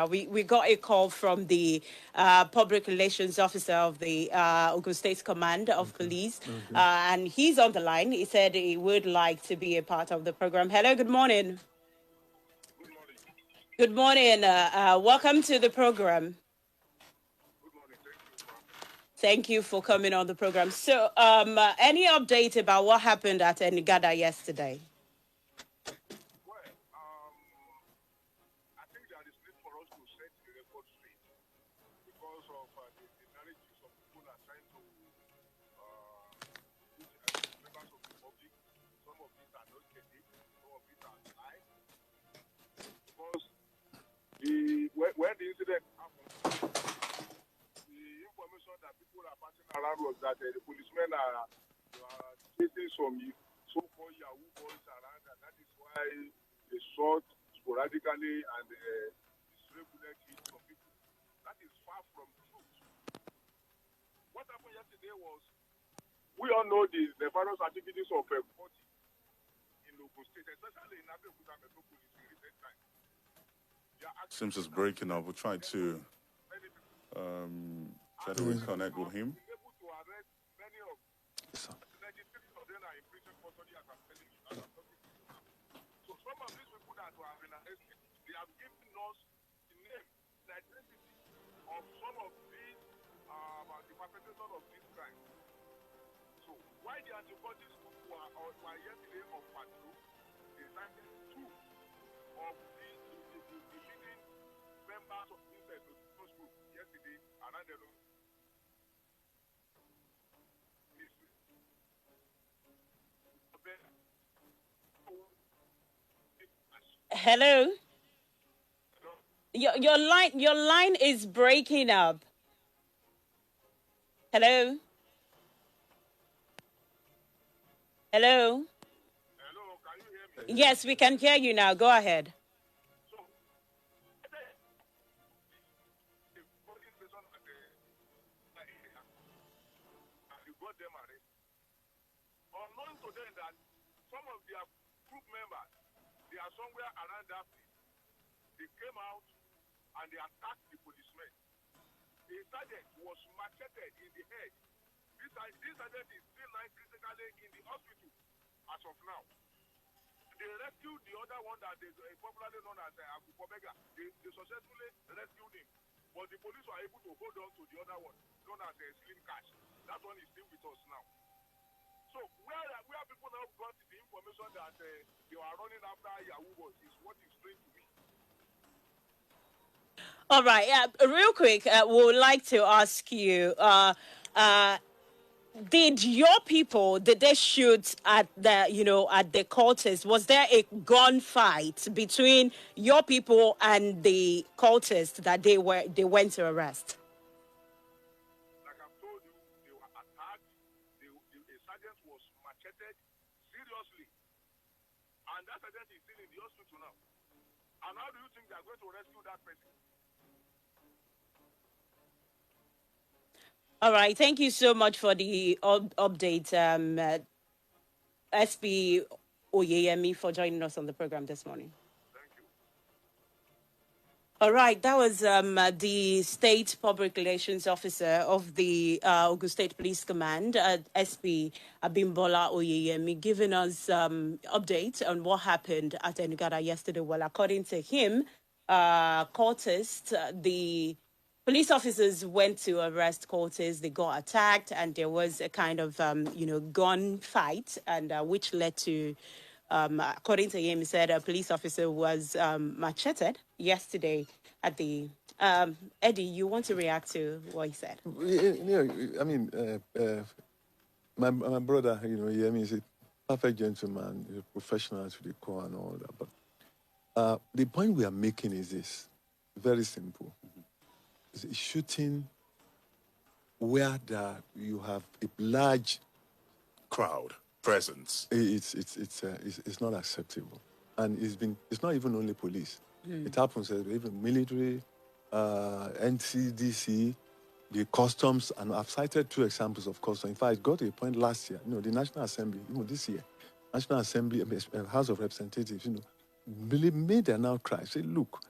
S1: we got a call from the public relations officer of the Ogun State Command of Police, and he's on the line. He said he would like to be a part of the program. Hello, good morning. Good morning. Welcome to the program. Thank you for coming on the program. So, any update about what happened at Enigada yesterday?
S11: When the incident happened, the information that people are passing around was that the policemen are chasing some so-called Yahoo boys around, and that is why they shot sporadically and disregulated some people. That is far from truth. What happened yesterday was, we all know the various activities of 40 in Ogun State, especially in Abeokuta Metropolis in recent times.
S2: Seems it's breaking up. We'll try to reconnect with him.
S11: So some of these people that were arrested, they have given us the name, the identity of some of these the perpetration of this crime. So, why the anti-cultists were yesterday on patrol, they cited two of the leading members of this group yesterday around the room.
S1: Hello. Your line is breaking up. Hello. Hello. Yes, we can hear you now. Go ahead.
S11: Unknown to them that some of their group members, they are somewhere around that place. They came out and they attacked the policemen. The sergeant was macheted in the head. This sergeant is still lying critically in the hospital as of now. They rescued the other one that is popularly known as Abu Pobega. They successfully rescued him. But the police were able to hold on to the other one, known as Slim Cash. That one is still with us now. So where people now got the information that they were running after Yahoo boys is what is strange to me.
S1: All right. Real quick, we would like to ask you: did your people they shoot at the cultists? Was there a gunfight between your people and the cultists that they went to arrest?
S11: Like I've told you, they were attacked. A sergeant was macheted seriously, and that sergeant is still in the hospital now. And how do you think they are going to rescue that person?
S1: All right. Thank you so much for the update, SP Oyeyemi, for joining us on the program this morning. All right, that was the State Public Relations Officer of the Ogun State Police Command, SP Abimbola Oyeyemi, giving us updates on what happened at Enugada yesterday. Well, according to him, cultists, the police officers went to arrest cultists. They got attacked, and there was a kind of gun fight, and which led to. According to him, he said a police officer was macheted yesterday at the. Eddie, you want to react to what he said?
S8: I mean, my brother, Yemi is a perfect gentleman, a professional to the core and all that. But the point we are making is this: very simple. It's shooting where you have a large
S2: crowd presence.
S8: It's not acceptable, and it's not even only police. It happens even military, NCDC, the customs, and I've cited 2 examples of customs. In fact, it got to a point last year. The National Assembly, this year, National Assembly, House of Representatives, made an outcry. Say, look,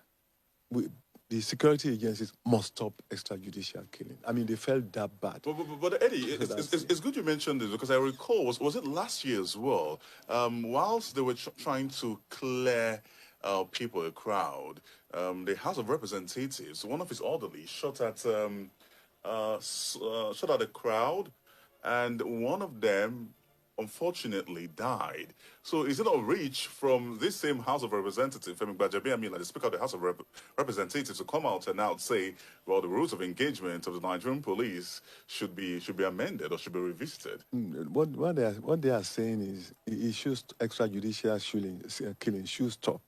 S8: the security agencies must stop extrajudicial killing. I mean, they felt that bad.
S2: But Eddie, it's good you mentioned this, because I recall, was it last year as well, whilst they were trying to clear people, a crowd, the House of Representatives, one of his orderlies shot at a crowd, and one of them unfortunately died. So is it a reach from this same House of Representatives, Femi Gbajabiamila, the Speaker of the House of Representatives, to come out and now say, well, the rules of engagement of the Nigerian police should be amended or should be revisited?
S8: What they are saying is issues extrajudicial killing should stop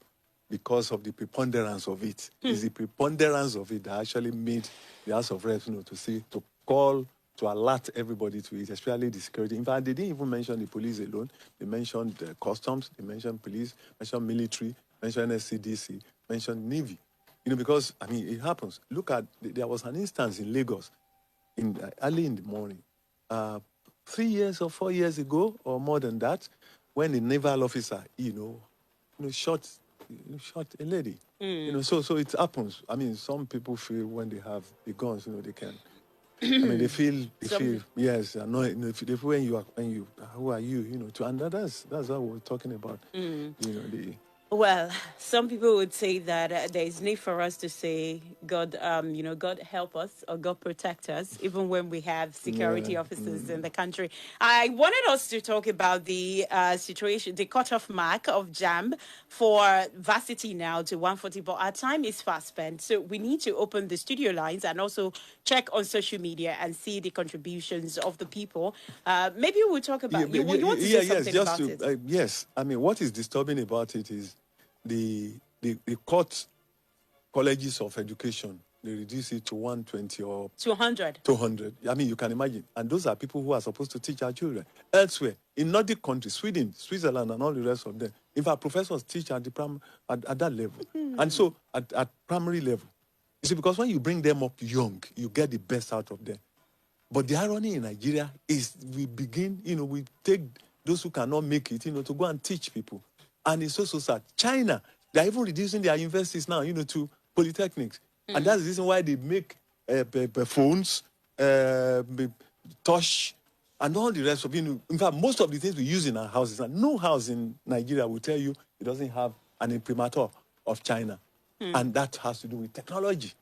S8: because of the preponderance of it. It's the preponderance of it that actually made the House of Reps to call, to alert everybody to it, especially the security. In fact, they didn't even mention the police alone. They mentioned the customs, they mentioned police, mentioned military, mentioned SCDC, mentioned Navy. Because, I mean, it happens. Look at, there was an instance in Lagos early in the morning, 3 years or 4 years ago, or more than that, when a naval officer, shot a lady. So it happens. I mean, some people feel when they have the guns, they can. I mean, they feel yes, annoyed. They feel when you, who are you? And that's what we're talking about.
S1: Well, some people would say that there is need for us to say, God, God help us or God protect us, even when we have security
S8: Yeah.
S1: officers in the country. I wanted us to talk about the situation, the cutoff mark of JAMB for varsity now to 140, but our time is fast spent. So we need to open the studio lines and also check on social media and see the contributions of the people. Maybe we'll talk about, you want to say
S8: Yes,
S1: something
S8: just
S1: about
S8: to,
S1: it?
S8: yes. I mean, what is disturbing about it is the court colleges of education, they reduce it to 120 or
S1: 200.
S8: 200. I mean, you can imagine. And those are people who are supposed to teach our children. Elsewhere, in Nordic countries, Sweden, Switzerland, and all the rest of them, in fact, professors teach at, at that level. And so, at primary level, you see, because when you bring them up young, you get the best out of them. But the irony in Nigeria is we begin, we take those who cannot make it, to go and teach people. And it's so sad. China, they're even reducing their universities now, to polytechnics. And that's the reason why they make phones, touch, and all the rest of In fact, most of the things we use in our houses, and no house in Nigeria will tell you it doesn't have an imprimatur of China. And that has to do with technology.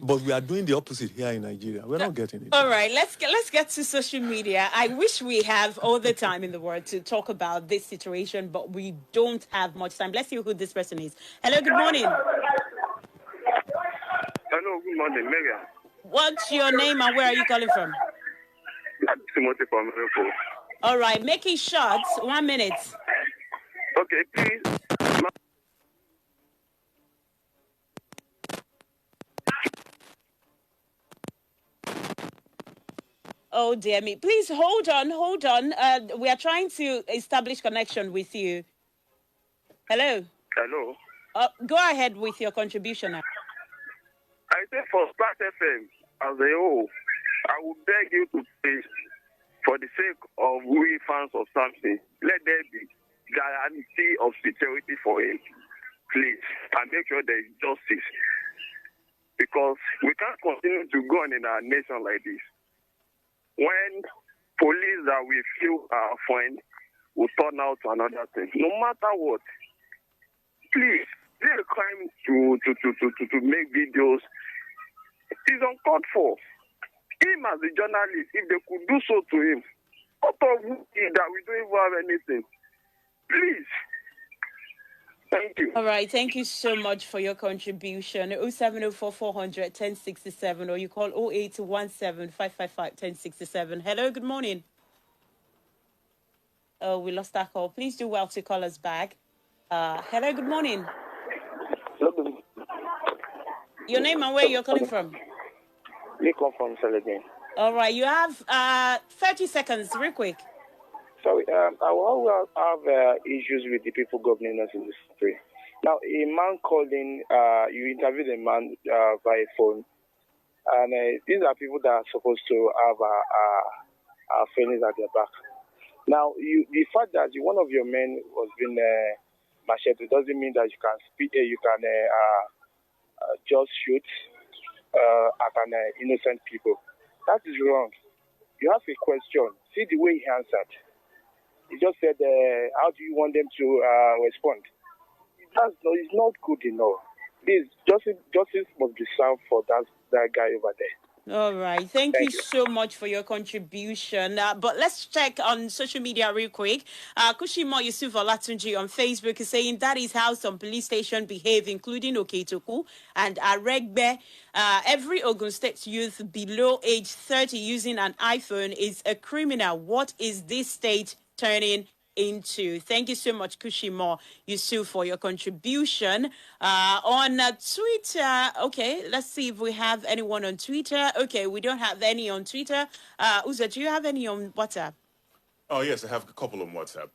S8: But we are doing the opposite here in Nigeria. We're not getting it.
S1: All right, let's get to social media. I wish we have all the time in the world to talk about this situation, but we don't have much time. Let's see who this person is. Hello, good morning.
S12: Hello, good morning, Megan.
S1: What's your name and where are you calling from?
S12: Timothy from Liverpool.
S1: All right, make it short. 1 minute.
S12: Okay, please.
S1: Oh, dear me. Please hold on. We are trying to establish connection with you. Hello?
S12: Hello?
S1: Go ahead with your contribution now.
S12: I say for Splash FM as a whole, I would beg you to please, for the sake of we fans of something, let there be guarantee of security for him, please, and make sure there is justice. Because we can't continue to go on in our nation like this. When police that we feel are friends will turn out to another thing, no matter what, please, it's a crime to make videos. It's uncalled for. Him as a journalist, if they could do so to him, out of that we don't even have anything. Please. Thank you.
S1: All right. Thank you so much for your contribution. 0704 400 1067 or you call 0817 555 1067. Hello. Good morning. Oh, we lost that call. Please do well to call us back. Hello. Good morning. Your name and where you're calling from?
S12: We come from Selegin.
S1: All right. You have 30 seconds. Real quick.
S12: Sorry, I will have issues with the people governing us in this country. Now, a man calling, you interviewed a man via phone, and these are people that are supposed to have our feelings at their back. Now, the fact that one of your men was being macheted doesn't mean that you can speak, you can just shoot at an innocent people. That is wrong. You have a question. See the way he answered. He just said, how do you want them to respond? It's not good enough. Please, justice must be served for that guy over there.
S1: All right. Thank you so much for your contribution. But let's check on social media real quick. Kushimo Yusuf Olatunji on Facebook is saying that is how some police stations behave, including Oketoku and Aregbe. Every Ogun State youth below age 30 using an iPhone is a criminal. What is this state turning into? Thank you so much, Kushimo Yusuf, for your contribution. On Twitter, okay, let's see if we have anyone on Twitter. Okay, we don't have any on Twitter. Uza, do you have any on WhatsApp?
S2: Oh, yes, I have a couple on WhatsApp.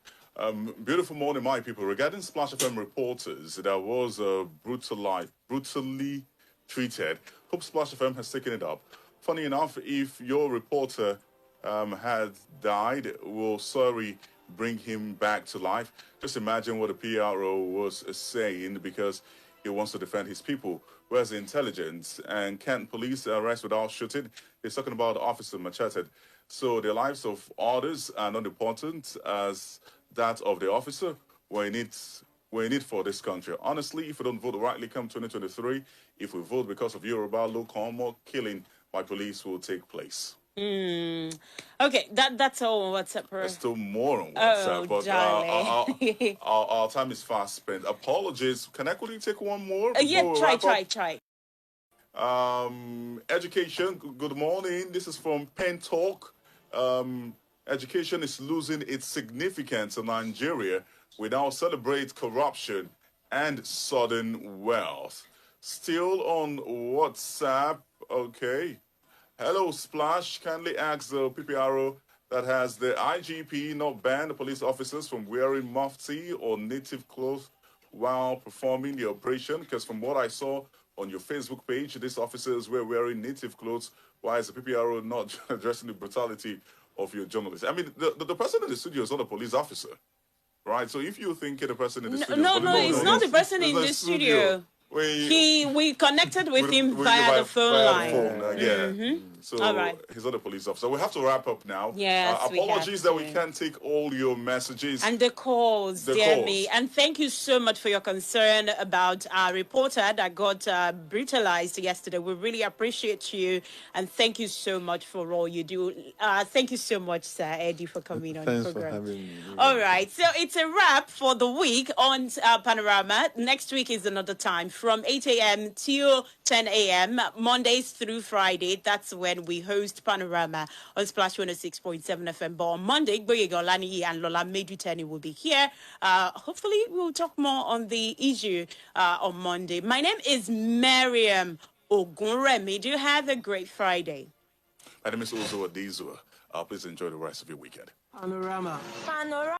S2: Beautiful morning, my people. Regarding Splash FM reporters that was brutally treated, hope Splash FM has taken it up. Funny enough, if your reporter had died, we'll sorry bring him back to life. Just imagine what the PRO was saying, because he wants to defend his people. Where's the intelligence? And can't police arrest without shooting? He's talking about the officer macheted. So the lives of others are not important as that of the officer. When we need for this country. Honestly, if we don't vote rightly come 2023, if we vote because of Yoruba law, more killing by police will take place.
S1: Okay, that's all on WhatsApp.
S2: There's still more on WhatsApp, but our time is fast spent. Apologies. Can I quickly take one more?
S1: Yeah, try.
S2: Education, good morning. This is from Pen Talk. Education is losing its significance in Nigeria. We now celebrate corruption and sudden wealth. Still on WhatsApp, okay. Hello, Splash. Kindly ask the PPRO that has the IGP not banned the police officers from wearing mufti or native clothes while performing the operation. Because from what I saw on your Facebook page, these officers were wearing native clothes. Why is the PPRO not addressing the brutality of your journalists? I mean, the person in the studio is not a police officer, right? So if you think the person in the studio...
S1: No, it's not the person in the studio. We connected with him via the phone line.
S2: So
S1: all right.
S2: He's not a police officer. We have to wrap up now.
S1: Yes,
S2: apologies that we can't take all your messages.
S1: And the calls, dear me. And thank you so much for your concern about our reporter that got brutalized yesterday. We really appreciate you. And thank you so much for all you do. Thank you so much, Sir Eddie, for coming on the program.
S8: For having me.
S1: All right. So it's a wrap for the week on Panorama. Next week is another time from 8 a.m. till 10 a.m. Mondays through Friday. That's when we host Panorama on Splash 106.7 FM. But on Monday, Boyega Olaniyi and Lola Meduteni will be here. Hopefully, we'll talk more on the issue on Monday. My name is Miriam Ogunremi. Do you have a great Friday?
S2: My name is Uzo Adizua. Please enjoy the rest of your weekend.
S15: Panorama.